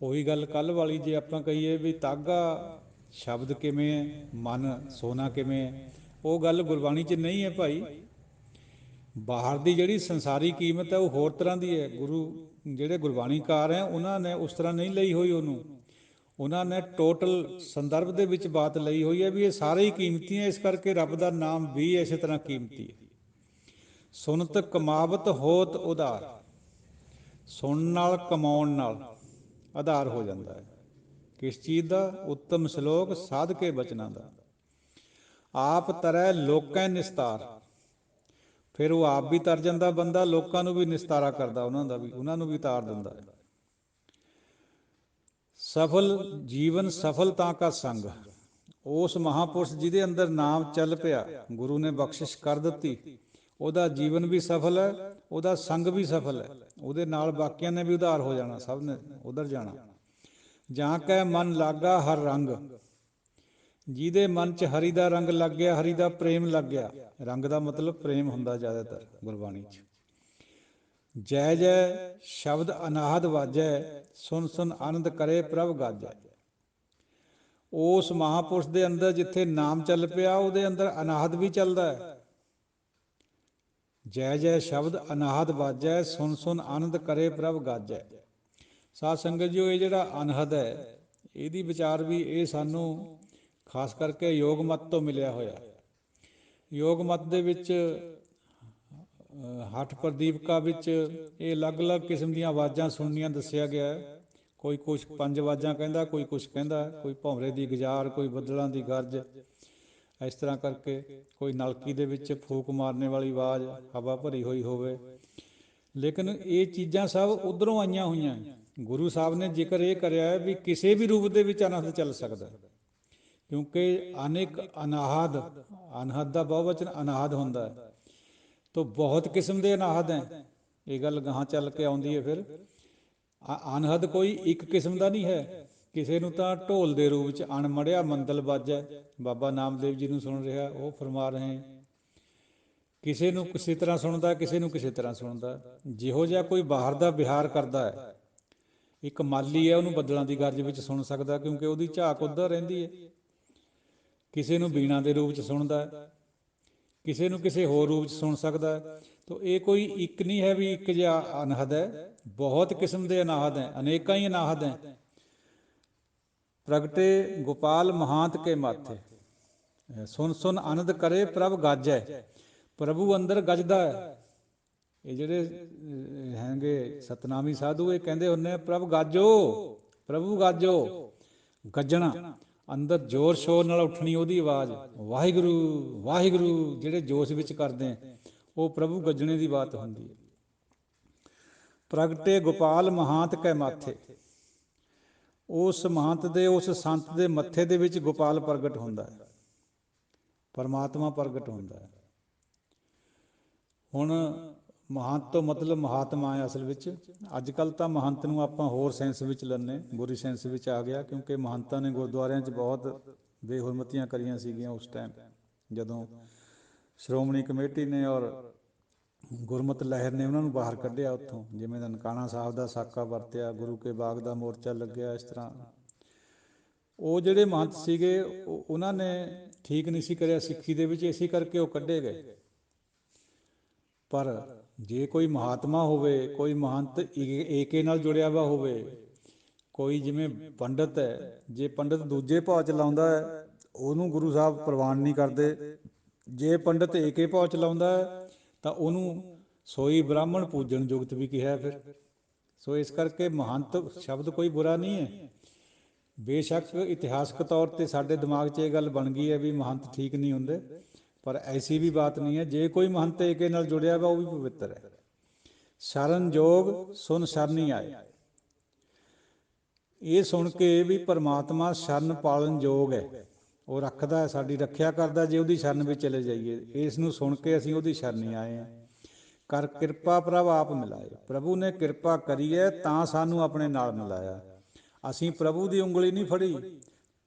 ਉਹੀ ਗੱਲ ਕੱਲ੍ਹ ਵਾਲੀ, ਜੇ ਆਪਾਂ ਕਹੀਏ ਵੀ ਤਾਗਾ ਸ਼ਬਦ ਕਿਵੇਂ ਹੈ, ਮਨ ਸੋਨਾ ਕਿਵੇਂ ਹੈ, ਉਹ ਗੱਲ ਗੁਰਬਾਣੀ 'ਚ ਨਹੀਂ ਹੈ ਭਾਈ। ਬਾਹਰ ਦੀ ਜਿਹੜੀ ਸੰਸਾਰੀ ਕੀਮਤ ਹੈ ਉਹ ਹੋਰ ਤਰ੍ਹਾਂ ਦੀ ਹੈ। ਗੁਰੂ ਜਿਹੜੇ ਗੁਰਬਾਣੀਕਾਰ ਹੈ ਉਹਨਾਂ ਨੇ ਉਸ ਤਰ੍ਹਾਂ ਨਹੀਂ ਲਈ ਹੋਈ ਉਹਨੂੰ। ਉਹਨਾਂ ਨੇ ਟੋਟਲ ਸੰਦਰਭ ਦੇ ਵਿੱਚ ਬਾਤ ਲਈ ਹੋਈ ਹੈ ਵੀ ਇਹ ਸਾਰੇ ਹੀ ਕੀਮਤੀ ਹੈ, ਇਸ ਕਰਕੇ ਰੱਬ ਦਾ ਨਾਮ ਵੀ ਇਸੇ ਤਰ੍ਹਾਂ ਕੀਮਤੀ ਹੈ। ਸੁਨਤ ਕਮਾਵਤ ਹੋਤ ਉਧਾਰ, ਸੁਣਨ ਨਾਲ ਕਮਾਉਣ ਨਾਲ ਆਧਾਰ ਹੋ ਜਾਂਦਾ ਹੈ। ਕਿਸ ਚੀਜ਼ ਦਾ? ਉੱਤਮ ਸ਼ਲੋਕ ਸਾਧ ਕੇ ਬਚਨਾਂ ਦਾ। ਆਪ ਤਰੈ ਲੋਕੈ ਨਿਸਤਾਰ, ਫਿਰ ਉਹ ਆਪ ਵੀ ਤਰ ਜਾਂਦਾ ਬੰਦਾ, ਲੋਕਾਂ ਨੂੰ ਵੀ ਨਿਸਤਾਰਾ ਕਰਦਾ, ਉਹਨਾਂ ਦਾ ਵੀ, ਉਹਨਾਂ ਨੂੰ ਵੀ ਤਾਰ ਦਿੰਦਾ ਹੈ। ਸਫਲ ਜੀਵਨ ਸਫਲਤਾ ਕਾ ਸੰਗ, ਉਸ ਮਹਾਂਪੁਰਸ਼ ਜਿਹਦੇ ਅੰਦਰ ਨਾਮ ਚੱਲ ਪਿਆ, ਗੁਰੂ ਨੇ ਬਖਸ਼ਿਸ਼ ਕਰ ਦਿੱਤੀ, ਉਹਦਾ ਜੀਵਨ ਵੀ ਸਫਲ ਹੈ, ਉਹਦਾ ਸੰਗ ਵੀ ਸਫਲ ਹੈ, ਉਹਦੇ ਨਾਲ ਬਾਕੀਆਂ ਨੇ ਵੀ ਉਧਾਰ ਹੋ ਜਾਣਾ, ਸਭ ਨੇ ਉਧਰ ਜਾਣਾ। ਜਾਂ ਕੈ ਮਨ ਲਾਗਾ ਹਰ ਰੰਗ, ਜਿਹਦੇ ਮਨ 'ਚ ਹਰੀ ਦਾ ਰੰਗ ਲੱਗ ਗਿਆ, ਹਰੀ ਦਾ ਪ੍ਰੇਮ ਲੱਗ ਗਿਆ, ਰੰਗ ਦਾ ਮਤਲਬ ਪ੍ਰੇਮ ਹੁੰਦਾ ਜ਼ਿਆਦਾਤਰ ਗੁਰਬਾਣੀ 'ਚ। ਜੈ ਜੈ ਸ਼ਬਦ ਅਨਾਹਦ ਵਾਜੈ, ਸੁਨ ਸੁਨ ਆਨੰਦ ਕਰੇ ਪ੍ਰਭ ਗਾਜੈ। ਉਸ ਮਹਾਂਪੁਰਸ਼ ਦੇ ਅੰਦਰ ਜਿੱਥੇ ਨਾਮ ਚੱਲ ਪਿਆ, ਉਹਦੇ ਅੰਦਰ ਅਨਾਹਦ ਵੀ ਚੱਲਦਾ ਹੈ। ਜੈ ਜੈ ਸ਼ਬਦ ਅਨਾਹਦ ਵਾਜੈ, ਸੁਨ ਸੁਨ ਆਨੰਦ ਕਰੇ ਪ੍ਰਭ ਗਾਜੈ। ਸਾਧ ਸੰਗਤ ਜੀ, ਇਹ ਜਿਹੜਾ ਅਨਹਦ ਹੈ, ਇਹਦੀ ਵਿਚਾਰ ਵੀ ਇਹ ਸਾਨੂੰ ਖਾਸ ਕਰਕੇ ਯੋਗ ਮਤ ਤੋਂ ਮਿਲਿਆ ਹੋਇਆ। ਯੋਗ ਮਤ ਦੇ ਵਿੱਚ ਹਠ ਪ੍ਰਦੀਪਕਾ ਵਿੱਚ ਇਹ ਅਲੱਗ-ਅਲੱਗ ਕਿਸਮ ਦੀਆਂ ਆਵਾਜ਼ਾਂ ਸੁਣਨੀਆਂ ਦੱਸਿਆ ਗਿਆ ਹੈ। ਕੋਈ ਕੁਛ 5 ਆਵਾਜ਼ਾਂ ਕਹਿੰਦਾ, ਕੋਈ ਕੁਛ ਕਹਿੰਦਾ, ਕੋਈ ਭੌਂਰੇ ਦੀ ਗੁਜ਼ਾਰ, ਕੋਈ ਬੱਦਲਾਂ ਦੀ ਗਰਜ, ਇਸ ਤਰ੍ਹਾਂ ਕਰਕੇ, ਕੋਈ ਨਲਕੀ ਦੇ ਵਿੱਚ ਫੂਕ ਮਾਰਨੇ ਵਾਲੀ ਆਵਾਜ਼, ਹਵਾ ਭਰੀ ਹੋਈ ਹੋਵੇ। ਲੇਕਿਨ ਇਹ ਚੀਜ਼ਾਂ ਸਭ ਉੱਧਰੋਂ ਆਈਆਂ ਹੋਈਆਂ। ਗੁਰੂ ਸਾਹਿਬ ਨੇ ਜ਼ਿਕਰ ਇਹ ਕਰਿਆ ਵੀ ਕਿਸੇ ਵੀ ਰੂਪ ਦੇ ਵਿੱਚ ਅਨਹਦ ਚੱਲ ਸਕਦਾ, ਕਿਉਂਕਿ ਅਨੇਕ ਅਨਾਹਦ, ਅਨਹਦ ਦਾ ਬਹੁਵਚਨ ਅਨਾਹਦ ਹੁੰਦਾ ਹੈ, ਤਾਂ ਬਹੁਤ ਕਿਸਮ ਦੇ ਅਨਾਹਦ ਹੈ। ਇਹ ਗੱਲ ਗਾਹਾਂ ਚੱਲ ਕੇ ਆਉਂਦੀ ਹੈ। ਫਿਰ ਅਨਹਦ ਕੋਈ ਇੱਕ ਕਿਸਮ ਦਾ ਨਹੀਂ ਹੈ। ਕਿਸੇ ਨੂੰ ਤਾਂ ਢੋਲ ਦੇ ਰੂਪ 'ਚ ਅਣਮੜਿਆ ਮੰਦਲ ਵਾਜੈ, ਬਾਬਾ ਨਾਮਦੇਵ ਜੀ ਨੂੰ ਸੁਣ ਰਿਹਾ, ਉਹ ਫਰਮਾ ਰਹੇ, ਕਿਸੇ ਨੂੰ ਕਿਸੇ ਤਰ੍ਹਾਂ ਸੁਣਦਾ, ਕਿਸੇ ਨੂੰ ਕਿਸੇ ਤਰ੍ਹਾਂ ਸੁਣਦਾ। ਜਿਹੋ ਜਿਹਾ ਕੋਈ ਬਾਹਰ ਦਾ ਵਿਹਾਰ ਕਰਦਾ ਹੈ, ਇੱਕ ਮਾਲੀ ਹੈ, ਉਹਨੂੰ ਬੱਦਲਾਂ ਦੀ ਗਰਜ ਵਿੱਚ ਸੁਣ ਸਕਦਾ, ਕਿਉਂਕਿ ਉਹਦੀ ਝਾਕ ਉੱਧਰ ਰਹਿੰਦੀ ਹੈ। ਕਿਸੇ ਨੂੰ ਬੀਣਾ ਦੇ ਰੂਪ 'ਚ ਸੁਣਦਾ, ਕਿਸੇ ਨੂੰ ਕਿਸੇ ਹੋਰ ਰੂਪ 'ਚ ਸੁਣ ਸਕਦਾ। ਤਾਂ ਇਹ ਕੋਈ ਇੱਕ ਨਹੀਂ ਹੈ ਵੀ ਇੱਕ ਜਿਹਾ ਅਨਹਦ ਹੈ, ਬਹੁਤ ਕਿਸਮ ਦੇ ਅਨਾਹਦ ਹੈ, ਅਨੇਕਾਂ ਹੀ ਅਨਾਹਦ ਹੈ। ਪ੍ਰਗਟੇ ਗੋਪਾਲ ਮਹਾਂਤ ਕੇ ਮਾਥੇ, ਸੁਨ ਸੁਨ ਆਨੰਦ ਕਰੇ ਪ੍ਰਭ ਗਾਜੈ। ਪ੍ਰਭੂ ਅੰਦਰ ਗੱਜਦਾ ਹੈ। ਇਹ ਜਿਹੜੇ ਹੈਗੇ ਸਤਨਾਮੀ ਸਾਧੂ, ਇਹ ਕਹਿੰਦੇ ਹੁੰਦੇ ਆ ਪ੍ਰਭ ਗਾਜੋ, ਪ੍ਰਭੂ ਗਾਜੋ। ਗੱਜਣਾ, ਅੰਦਰ ਜ਼ੋਰ ਸ਼ੋਰ ਨਾਲ ਉੱਠਣੀ ਉਹਦੀ ਆਵਾਜ਼, ਵਾਹਿਗੁਰੂ ਵਾਹਿਗੁਰੂ ਜਿਹੜੇ ਜੋਸ਼ ਵਿੱਚ ਕਰਦੇ ਆ, ਉਹ ਪ੍ਰਭੂ ਗੱਜਣੇ ਦੀ ਬਾਤ ਹੁੰਦੀ ਹੈ। ਪ੍ਰਗਟੇ ਗੋਪਾਲ ਮਹਾਂਤ ਕੈ ਮਾਥੇ, ਉਸ ਮਹੰਤ ਦੇ, ਉਸ ਸੰਤ ਦੇ ਮੱਥੇ ਦੇ ਵਿੱਚ ਗੋਪਾਲ ਪ੍ਰਗਟ ਹੁੰਦਾ ਹੈ, ਪਰਮਾਤਮਾ ਪ੍ਰਗਟ ਹੁੰਦਾ ਹੈ। ਹੁਣ ਮਹੰਤ ਤੋਂ ਮਤਲਬ ਮਹਾਤਮਾ ਹੈ ਅਸਲ ਵਿੱਚ। ਅੱਜ ਕੱਲ੍ਹ ਤਾਂ ਮਹੰਤ ਨੂੰ ਆਪਾਂ ਹੋਰ ਸੈਂਸ ਵਿੱਚ ਲੈਂਦੇ, ਬੁਰੀ ਸੈਂਸ ਵਿੱਚ ਆ ਗਿਆ, ਕਿਉਂਕਿ ਮਹੰਤਾਂ ਨੇ ਗੁਰਦੁਆਰਿਆਂ 'ਚ ਬਹੁਤ ਬੇਹੁਰਮਤੀਆਂ ਕਰੀਆਂ ਸੀਗੀਆਂ ਉਸ ਟਾਈਮ, ਜਦੋਂ ਸ਼੍ਰੋਮਣੀ ਕਮੇਟੀ ਨੇ ਔਰ ਗੁਰਮਤਿ ਲਹਿਰ ਨੇ ਉਹਨਾਂ ਨੂੰ ਬਾਹਰ ਕੱਢਿਆ ਉੱਥੋਂ। ਜਿਵੇਂ ਨਨਕਾਣਾ ਸਾਹਿਬ ਦਾ ਸਾਕਾ ਵਰਤਿਆ, ਗੁਰੂ ਕੇ ਬਾਗ ਦਾ ਮੋਰਚਾ ਲੱਗਿਆ, ਇਸ ਤਰ੍ਹਾਂ ਉਹ ਜਿਹੜੇ ਮਹੰਤ ਸੀਗੇ ਉਹਨਾਂ ਨੇ ਠੀਕ ਨਹੀਂ ਸੀ ਕਰਿਆ ਸਿੱਖੀ ਦੇ ਵਿੱਚ, ਇਸੇ ਕਰਕੇ ਉਹ ਕੱਢੇ ਗਏ। ਪਰ ਜੇ ਕੋਈ ਮਹਾਤਮਾ ਹੋਵੇ, ਕੋਈ ਮਹੰਤ ਏਕੇ ਨਾਲ ਜੁੜਿਆ ਵਾ ਹੋਵੇ, ਕੋਈ ਜਿਵੇਂ ਪੰਡਤ ਹੈ, ਜੇ ਪੰਡਤ ਦੂਜੇ ਭਾਅ 'ਚ ਲਾਉਂਦਾ ਹੈ, ਉਹਨੂੰ ਗੁਰੂ ਸਾਹਿਬ ਪ੍ਰਵਾਨ ਨਹੀਂ ਕਰਦੇ। ਜੇ ਪੰਡਤ ਏਕੇ ਭਾਅ 'ਚ ਲਾਉਂਦਾ ਹੈ ਤਾਂ ਉਹਨੂੰ ਸੋਈ ਬ੍ਰਾਹਮਣ ਪੂਜਣ ਯੁਗਤ ਵੀ ਕਿਹਾ ਫਿਰ। ਸੋ ਇਸ ਕਰਕੇ ਮਹੰਤ ਸ਼ਬਦ ਕੋਈ ਬੁਰਾ ਨਹੀਂ ਹੈ। ਬੇਸ਼ੱਕ ਇਤਿਹਾਸਕ ਤੌਰ 'ਤੇ ਸਾਡੇ ਦਿਮਾਗ 'ਚ ਇਹ ਗੱਲ ਬਣ ਗਈ ਹੈ ਵੀ ਮਹੰਤ ਠੀਕ ਨਹੀਂ ਹੁੰਦੇ, ਪਰ ਐਸੀ ਵੀ ਬਾਤ ਨਹੀਂ ਹੈ। ਜੇ ਕੋਈ ਮਹੰਤ ਏਕੇ ਨਾਲ ਜੁੜਿਆ ਵਾ, ਉਹ ਵੀ ਪਵਿੱਤਰ ਹੈ। ਸ਼ਰਨ ਜੋਗ ਸੁਨ ਸ਼ਰਨੀ ਆਏ, ਇਹ ਸੁਣ ਕੇ ਵੀ ਪਰਮਾਤਮਾ ਸ਼ਰਨ ਪਾਲਣ ਯੋਗ ਹੈ, ਉਹ ਰੱਖਦਾ ਹੈ, ਸਾਡੀ ਰੱਖਿਆ ਕਰਦਾ ਜੇ ਉਹਦੀ ਸ਼ਰਨ ਵਿੱਚ ਚਲੇ ਜਾਈਏ। ਇਸ ਨੂੰ ਸੁਣ ਕੇ ਅਸੀਂ ਉਹਦੀ ਸ਼ਰਨੀ ਆਏ ਹਾਂ। ਕਰ ਕਿਰਪਾ ਪ੍ਰਭ ਆਪ ਮਿਲਾਏ, ਪ੍ਰਭੂ ਨੇ ਕਿਰਪਾ ਕਰੀ ਹੈ ਤਾਂ ਸਾਨੂੰ ਆਪਣੇ ਨਾਲ ਮਿਲਾਇਆ। ਅਸੀਂ ਪ੍ਰਭੂ ਦੀ ਉਂਗਲੀ ਨਹੀਂ ਫੜੀ,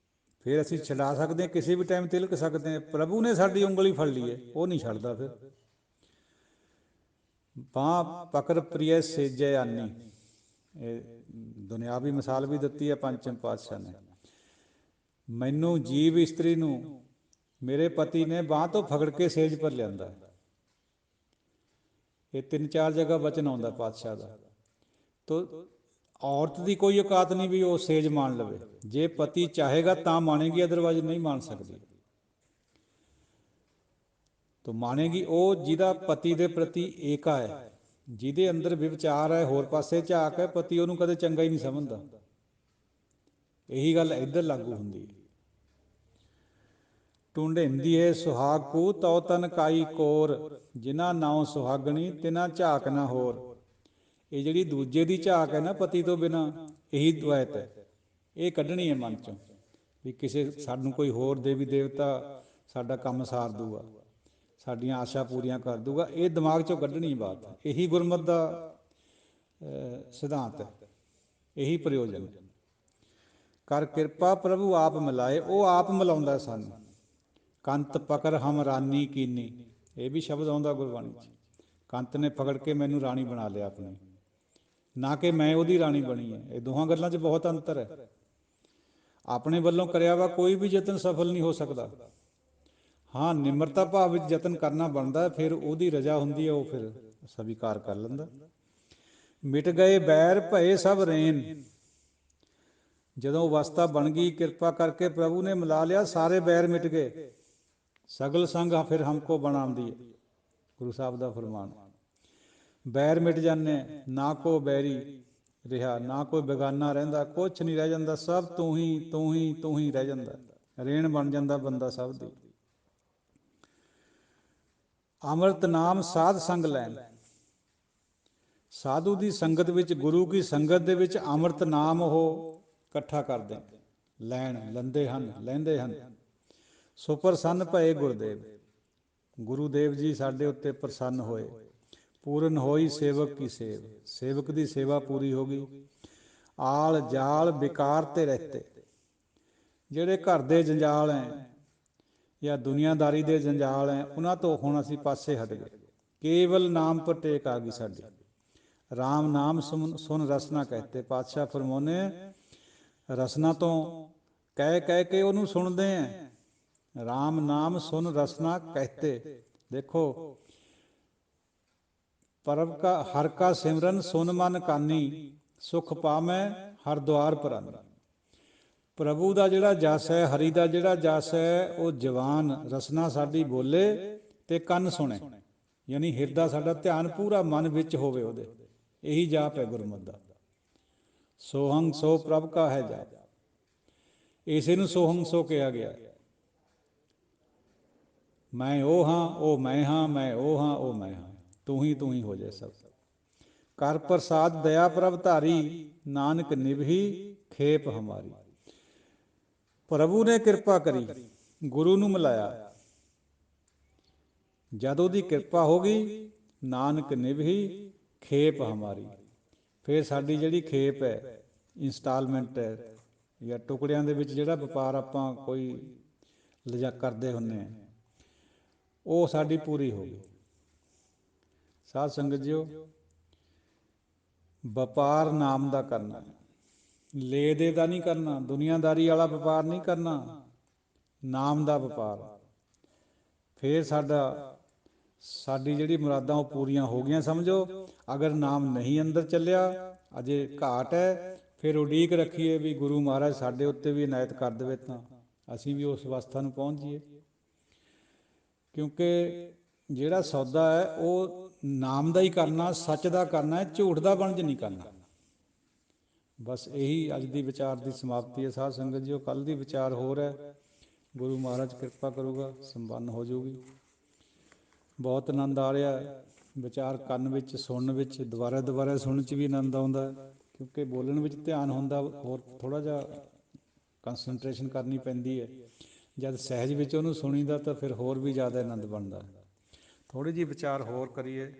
ਫਿਰ ਅਸੀਂ ਛਡਾ ਸਕਦੇ ਹਾਂ, ਕਿਸੇ ਵੀ ਟਾਈਮ ਤਿਲਕ ਸਕਦੇ ਹਾਂ। ਪ੍ਰਭੂ ਨੇ ਸਾਡੀ ਉਂਗਲੀ ਫੜ ਲਈ ਹੈ, ਉਹ ਨਹੀਂ ਛੱਡਦਾ। ਫਿਰ ਬਾਂਹ ਪਕੜ ਪ੍ਰਿਯ ਸੇਜੈ ਆਨੀ, ਇਹ ਦੁਨਿਆਵੀ ਮਿਸਾਲ ਵੀ ਦਿੱਤੀ ਹੈ ਪੰਚਮ ਪਾਤਸ਼ਾਹ ਨੇ। ਮੈਨੂੰ ਜੀਵ ਇਸਤਰੀ ਨੂੰ ਮੇਰੇ ਪਤੀ ਨੇ ਬਾਂਹ ਤੋਂ ਫਕੜ ਕੇ ਸੇਜ ਪਰ ਲਿਆਂਦਾ। ਇਹ 3-4 ਜਗ੍ਹਾ ਵਚਨ ਆਉਂਦਾ ਪਾਤਸ਼ਾਹ ਦਾ। ਤੋ ਔਰਤ ਦੀ ਕੋਈ ਔਕਾਤ ਨਹੀਂ ਵੀ ਉਹ ਸੇਜ ਮਾਣ ਲਵੇ। ਜੇ ਪਤੀ ਚਾਹੇਗਾ ਤਾਂ ਮਾਣੇਗੀ, ਅਦਰਵਾਈਜ਼ ਨਹੀਂ ਮਾਣ ਸਕਦੀ। ਤੋ ਮਾਣੇਗੀ ਉਹ ਜਿਹਦਾ ਪਤੀ ਦੇ ਪ੍ਰਤੀ ਏਕਾ ਹੈ, ਜਿਹਦੇ ਅੰਦਰ ਵਿਵਚਾਰ ਹੈ, ਹੋਰ ਪਾਸੇ ਝਾਕ ਹੈ, ਪਤੀ ਉਹਨੂੰ ਕਦੇ ਚੰਗਾ ਹੀ ਨਹੀਂ ਸਮਝਦਾ। ਇਹੀ ਗੱਲ ਇੱਧਰ ਲਾਗੂ ਹੁੰਦੀ ਹੈ। ਢੂੰਢੇਂਦੀਏ ਸੁਹਾਗ ਕੂ ਤਉ ਤਨ ਕਾਈ ਕੋਰ, ਜਿਨ੍ਹਾਂ ਨਾਉ ਸੁਹਾਗਣੀ ਤਿਨਾ ਝਾਕ ਨਾ ਹੋਰ। ਇਹ ਜਿਹੜੀ ਦੂਜੇ ਦੀ ਝਾਕ ਹੈ ਨਾ ਪਤੀ ਤੋਂ ਬਿਨਾਂ, ਇਹੀ ਦੁਆਇਤ ਹੈ, ਇਹ ਕੱਢਣੀ ਹੈ ਮਨ ਚੋਂ ਵੀ ਕਿਸੇ ਸਾਨੂੰ ਕੋਈ ਹੋਰ ਦੇਵੀ ਦੇਵਤਾ ਸਾਡਾ ਕੰਮ ਸਾਰ ਦੂਗਾ, ਸਾਡੀਆਂ ਆਸ਼ਾ ਪੂਰੀਆਂ ਕਰ ਦੂਗਾ, ਇਹ ਦਿਮਾਗ ਚੋਂ ਕੱਢਣੀ ਬਾਤ। ਇਹੀ ਗੁਰਮਤ ਦਾ ਸਿਧਾਂਤ ਹੈ, ਇਹੀ ਪ੍ਰਯੋਜਨ ਹੈ। ਕਰ ਕਿਰਪਾ ਪ੍ਰਭੂ ਆਪ ਮਿਲਾਏ, ਉਹ ਆਪ ਮਿਲਾਉਂਦਾ ਸਾਨੂੰ। ਕੰਤ ਪਕੜ ਹਮ ਰਾਨੀ ਕੀਨੀ, ਇਹ ਵੀ ਸ਼ਬਦ ਆਉਂਦਾ ਗੁਰਬਾਣੀ 'ਚ। ਕੰਤ ਨੇ ਪਕੜ ਕੇ ਮੈਨੂੰ ਰਾਣੀ ਬਣਾ ਲਿਆ ਆਪਣੀ, ਨਾ ਕਿ ਮੈਂ ਉਹਦੀ ਰਾਣੀ ਬਣੀ ਹੈ। ਇਹ ਦੋਹਾਂ ਗੱਲਾਂ 'ਚ ਬਹੁਤ ਅੰਤਰ ਹੈ। ਆਪਣੇ ਵੱਲੋਂ ਕਰਿਆ ਵਾ ਕੋਈ ਵੀ ਯਤਨ ਸਫਲ ਨਹੀਂ ਹੋ ਸਕਦਾ। ਹਾਂ, ਨਿਮਰਤਾ ਭਾਵ ਵਿੱਚ ਯਤਨ ਕਰਨਾ ਬਣਦਾ, ਫਿਰ ਉਹਦੀ ਰਜਾ ਹੁੰਦੀ ਹੈ, ਉਹ ਫਿਰ ਸਵੀਕਾਰ ਕਰ ਲੈਂਦਾ। ਮਿਟ ਗਏ ਬੈਰ ਭਏ ਸਭ ਰੇਨ, ਜਦੋਂ ਅਵਸਥਾ ਬਣ ਗਈ ਕਿਰਪਾ ਕਰਕੇ ਪ੍ਰਭੂ ਨੇ ਮਿਲਾ ਲਿਆ, ਸਾਰੇ ਬੈਰ ਮਿਟ ਗਏ। ਸਗਲ ਸੰਗ ਫਿਰ ਹਮਕੋ ਬਣਾਉਂਦੀ ਹੈ, ਗੁਰੂ ਸਾਹਿਬ ਦਾ ਫਰਮਾਨ। ਬੈਰ ਮਿਟ ਜਾਂਦੇ, ਨਾ ਕੋ ਬੈਰੀ ਰਿਹਾ, ਨਾ ਕੋਈ ਬੇਗਾਨਾ ਰਹਿੰਦਾ, ਕੁਛ ਨਹੀਂ ਰਹਿ ਜਾਂਦਾ, ਸਭ ਤੂੰ ਹੀ ਤੂੰ ਹੀ ਤੂੰ ਹੀ ਰਹਿ ਜਾਂਦਾ, ਰੇਣ ਬਣ ਜਾਂਦਾ ਬੰਦਾ ਸਭ ਦੀ। ਅੰਮ੍ਰਿਤ ਨਾਮ ਸਾਧ ਸੰਗ ਲੈਣ, ਸਾਧੂ ਦੀ ਸੰਗਤ ਵਿੱਚ, ਗੁਰੂ ਕੀ ਸੰਗਤ ਦੇ ਵਿੱਚ ਅੰਮ੍ਰਿਤ ਨਾਮ ਉਹ ਇਕੱਠਾ ਕਰਦੇ ਲੈਣ, ਲੈਂਦੇ ਹਨ, ਲੈਂਦੇ ਹਨ। ਸੋ ਪ੍ਰਸੰਨ ਭਏ ਗੁਰਦੇਵ, ਗੁਰੂ ਦੇਵ ਜੀ ਸਾਡੇ ਉੱਤੇ ਪ੍ਰਸੰਨ ਹੋਏ। ਪੂਰਨ ਹੋਈ ਸੇਵਕ ਕੀ ਸੇਵ, ਸੇਵਕ ਦੀ ਸੇਵਾ ਪੂਰੀ ਹੋ ਗਈ। ਆਲ ਜਾਲ ਵਿਕਾਰ ਤੇ ਰਹਿਤੇ, ਜਿਹੜੇ ਘਰ ਦੇ ਜੰਜਾਲ ਹੈ ਜਾਂ ਦੁਨੀਆਦਾਰੀ ਦੇ ਜੰਜਾਲ ਹੈ, ਉਹਨਾਂ ਤੋਂ ਹੁਣ ਅਸੀਂ ਪਾਸੇ ਹਟ ਗਏ। ਕੇਵਲ ਨਾਮ ਪਰ ਟੇਕ ਆ ਗਈ ਸਾਡੀ। ਰਾਮ ਨਾਮ ਸੁਨ ਰਸਨਾ ਕਹਤੇ, ਪਾਤਸ਼ਾਹ ਫਰਮਾਉਂਦੇ ਰਸਨਾ ਤੋਂ ਕਹਿ ਕਹਿ ਕੇ ਉਹਨੂੰ ਸੁਣਦੇ ਹੈ। ਰਾਮ ਨਾਮ ਸੁਨ ਰਸਨਾ ਕਹਤੇ, ਦੇਖੋ ਪਰਬ ਕਾ ਹਰ ਕਾ ਸਿਮਰਨ ਸੁਨ ਮਨ ਕਾਨੀ, ਸੁਖ ਪਾਵੈ ਹਰ ਦੁਆਰ ਪਰਾਨੀ। ਪ੍ਰਭੂ ਦਾ ਜਿਹੜਾ ਜਸ ਹੈ, ਹਰੀ ਦਾ ਜਿਹੜਾ ਜਸ ਹੈ, ਉਹ ਜਵਾਨ ਰਸਨਾ ਸਾਡੀ ਬੋਲੇ ਤੇ ਕੰਨ ਸੁਣੇ, ਯਾਨੀ ਹਿਰਦਾ ਸਾਡਾ ਧਿਆਨ ਪੂਰਾ ਮਨ ਵਿੱਚ ਹੋਵੇ ਉਹਦੇ। ਇਹੀ ਜਾਪ ਹੈ ਗੁਰਮਤ ਦਾ। ਸੋਹੰਗ ਸੋ ਪ੍ਰਭ ਕਾ ਹੈ ਜਾਪ, ਇਸੇ ਨੂੰ ਸੋਹੰਗ ਸੋ ਕਿਹਾ ਗਿਆ। ਮੈਂ ਉਹ ਹਾਂ, ਉਹ ਮੈਂ ਹਾਂ, ਮੈਂ ਉਹ ਹਾਂ, ਉਹ ਮੈਂ ਹਾਂ, ਤੂੰ ਹੀ ਹੋ ਜਾਏ ਸਭ। ਕਰ ਪ੍ਰਸਾਦ ਦਇਆ ਪ੍ਰਭ ਧਾਰੀ, ਨਾਨਕ ਨਿਭੀ ਖੇਪ ਹਮਾਰੀ। ਪ੍ਰਭੂ ਨੇ ਕਿਰਪਾ ਕਰੀ, ਗੁਰੂ ਨੂੰ ਮਿਲਾਇਆ, ਜਦ ਉਹਦੀ ਕਿਰਪਾ ਹੋ ਗਈ, ਨਾਨਕ ਨਿਭੀ ਖੇਪ ਹਮਾਰੀ। ਫਿਰ ਸਾਡੀ ਜਿਹੜੀ ਖੇਪ ਹੈ, ਇੰਸਟਾਲਮੈਂਟ ਹੈ ਜਾਂ ਟੁਕੜਿਆਂ ਦੇ ਵਿੱਚ ਜਿਹੜਾ ਵਪਾਰ ਆਪਾਂ ਕੋਈ ਲਿਜਾ ਕਰਦੇ ਹੁੰਦੇ ਹਾਂ, ਉਹ ਸਾਡੀ ਪੂਰੀ ਹੋ ਗਈ। ਸਾਧ ਸੰਗਤ ਜੀਓ, ਵਪਾਰ ਨਾਮ ਦਾ ਕਰਨਾ, ਲੈ ਦੇ ਦਾ ਨਹੀਂ ਕਰਨਾ, ਦੁਨੀਆਦਾਰੀ ਵਾਲਾ ਵਪਾਰ ਨਹੀਂ ਕਰਨਾ, ਨਾਮ ਦਾ ਵਪਾਰ। ਫਿਰ ਸਾਡੀ ਜਿਹੜੀ ਮੁਰਾਦਾਂ ਉਹ ਪੂਰੀਆਂ ਹੋ ਗਈਆਂ ਸਮਝੋ। ਅਗਰ ਨਾਮ ਨਹੀਂ ਅੰਦਰ ਚੱਲਿਆ, ਅਜੇ ਘਾਟ ਹੈ, ਫਿਰ ਉਡੀਕ ਰੱਖੀਏ ਵੀ ਗੁਰੂ ਮਹਾਰਾਜ ਸਾਡੇ ਉੱਤੇ ਵੀ ਇਨਾਇਤ ਕਰ ਦੇਵੇ ਤਾਂ ਅਸੀਂ ਵੀ ਉਸ ਅਵਸਥਾ ਨੂੰ ਪਹੁੰਚ ਜਾਈਏ। ਕਿਉਂਕਿ ਜਿਹੜਾ ਸੌਦਾ ਹੈ ਉਹ ਨਾਮ ਦਾ ਹੀ ਕਰਨਾ, ਸੱਚ ਦਾ ਕਰਨਾ ਹੈ, ਝੂਠ ਦਾ ਵਣਜ ਨਹੀਂ ਕਰਨਾ। ਬਸ ਇਹੀ ਅੱਜ ਦੀ ਵਿਚਾਰ ਦੀ ਸਮਾਪਤੀ ਹੈ ਸਾਧ ਸੰਗਤ ਜੀ। ਉਹ ਕੱਲ੍ਹ ਦੀ ਵਿਚਾਰ ਹੋਰ ਹੈ, ਗੁਰੂ ਮਹਾਰਾਜ ਕਿਰਪਾ ਕਰੂਗਾ ਸੰਪੰਨ ਹੋ ਜਾਊਗੀ। ਬਹੁਤ ਆਨੰਦ ਆ ਰਿਹਾ ਵਿਚਾਰ ਕਰਨ ਵਿੱਚ, ਸੁਣਨ ਵਿੱਚ, ਦੁਬਾਰਾ ਸੁਣਨ 'ਚ ਵੀ ਆਨੰਦ ਆਉਂਦਾ, ਕਿਉਂਕਿ ਬੋਲਣ ਵਿੱਚ ਧਿਆਨ ਹੁੰਦਾ, ਹੋਰ ਥੋੜ੍ਹਾ ਜਿਹਾ ਕੰਸਨਟਰੇਸ਼ਨ ਕਰਨੀ ਪੈਂਦੀ ਹੈ। ਜਦ ਸਹਿਜ ਵਿੱਚ ਉਹਨੂੰ ਸੁਣੀਦਾ ਤਾਂ ਫਿਰ ਹੋਰ ਵੀ ਜ਼ਿਆਦਾ ਆਨੰਦ ਬਣਦਾ। ਥੋੜ੍ਹੀ ਜਿਹੀ ਵਿਚਾਰ ਹੋਰ ਕਰੀਏ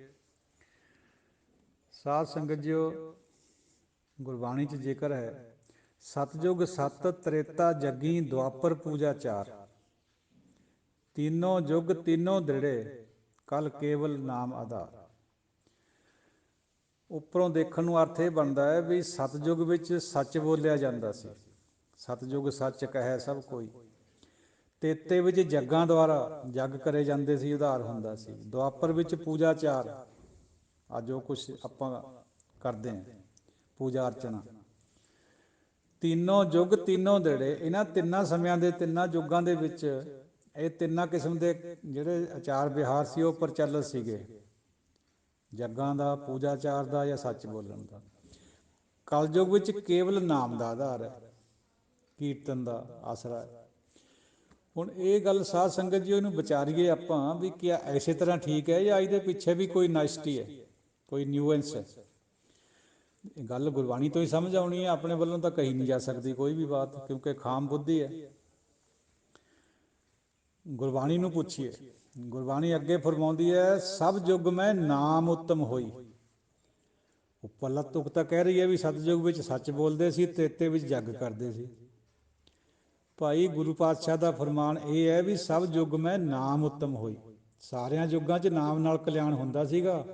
ਸਾਧ ਸੰਗਤ ਜੀਓ। ਗੁਰਬਾਣੀ 'ਚ ਜ਼ਿਕਰ ਹੈ, ਸਤਜੁਗ ਸਤ ਤ੍ਰੇਤਾ ਜੱਗੀ ਦੁਆਪਰ ਪੂਜਾ ਚਾਰ, ਤੀਨੋਂ ਯੁੱਗ ਤੀਨੋਂ ਦ੍ਰਿੜੇ ਕਲ ਕੇਵਲ ਨਾਮ ਆਧਾਰ। ਉੱਪਰੋਂ ਦੇਖਣ ਨੂੰ ਅਰਥ ਇਹ ਬਣਦਾ ਹੈ ਵੀ ਸਤਜੁਗ ਵਿੱਚ ਸੱਚ ਬੋਲਿਆ ਜਾਂਦਾ ਸੀ, ਸਤਜੁਗ ਸੱਚ ਕਹੈ ਸਭ ਕੋਈ। ਤੇਤੇ ਵਿੱਚ ਜੱਗਾਂ ਦੁਆਰਾ ਜੱਗ ਕਰੇ ਜਾਂਦੇ ਸੀ, ਉਧਾਰ ਹੁੰਦਾ ਸੀ। ਦੁਆਪਰ ਵਿੱਚ ਪੂਜਾ ਚਾਰ, ਆ ਜੋ ਕੁਛ ਆਪਾਂ ਕਰਦੇ ਹਾਂ ਪੂਜਾ ਅਰਚਨਾ। ਤਿੰਨੋਂ ਯੁੱਗ ਤਿੰਨੋਂ ਦੇੜੇ, ਇਹਨਾਂ ਤਿੰਨਾਂ ਸਮਿਆਂ ਦੇ ਤਿੰਨਾਂ ਯੁੱਗਾਂ ਦੇ ਵਿੱਚ ਇਹ ਤਿੰਨਾਂ ਕਿਸਮ ਦੇ ਜਿਹੜੇ ਆਚਾਰ ਵਿਹਾਰ ਸੀ ਉਹ ਪ੍ਰਚਲਿਤ ਸੀਗੇ, ਜੱਗਾਂ ਦਾ, ਪੂਜਾ ਆਚਾਰ ਦਾ ਜਾਂ ਸੱਚ ਬੋਲਣ ਦਾ। ਕਲਯੁੱਗ ਵਿੱਚ ਕੇਵਲ ਨਾਮ ਦਾ ਆਧਾਰ ਹੈ, ਕੀਰਤਨ ਦਾ ਆਸਰਾ ਹੈ। ਹੁਣ ਇਹ ਗੱਲ ਸਾਧ ਸੰਗਤ ਜੀ ਇਹਨੂੰ ਵਿਚਾਰੀਏ ਆਪਾਂ ਵੀ ਕਿਆ ਇਸੇ ਤਰ੍ਹਾਂ ਠੀਕ ਹੈ ਜਾਂ ਇਹਦੇ ਪਿੱਛੇ ਵੀ ਕੋਈ ਨਾਇਸਟੀ ਹੈ, ਕੋਈ ਨਿਊਐਂਸ ਹੈ। ਇਹ ਗੱਲ ਗੁਰਬਾਣੀ ਤੋਂ ਹੀ ਸਮਝ ਆਉਣੀ ਹੈ, ਆਪਣੇ ਵੱਲੋਂ ਤਾਂ ਕਹੀ ਨਹੀਂ ਜਾ ਸਕਦੀ ਕੋਈ ਵੀ ਬਾਤ, ਕਿਉਂਕਿ ਖਾਮ ਬੁੱਧੀ ਹੈ। ਗੁਰਬਾਣੀ ਨੂੰ ਪੁੱਛੀਏ, ਗੁਰਬਾਣੀ ਅੱਗੇ ਫਰਮਾਉਂਦੀ ਹੈ, ਸਭ ਯੁੱਗ ਮੈਂ ਨਾਮ ਉੱਤਮ ਹੋਈ। ਉੱਪਰਲਾ ਤੁਕ ਤਾਂ ਕਹਿ ਰਹੀ ਹੈ ਵੀ ਸਤਿਯੁਗ ਵਿੱਚ ਸੱਚ ਬੋਲਦੇ ਸੀ, ਤ੍ਰੇਤੇ ਵਿੱਚ ਜੱਗ ਕਰਦੇ ਸੀ। ਭਾਈ ਗੁਰੂ ਪਾਤਸ਼ਾਹ ਦਾ ਫਰਮਾਨ ਇਹ ਹੈ ਵੀ ਸਭ ਯੁੱਗ ਮੈਂ ਨਾਮ ਉੱਤਮ ਹੋਈ। ਸਾਰਿਆਂ ਯੁੱਗਾਂ 'ਚ ਨਾਮ ਨਾਲ ਕਲਿਆਣ ਹੁੰਦਾ ਸੀਗਾ।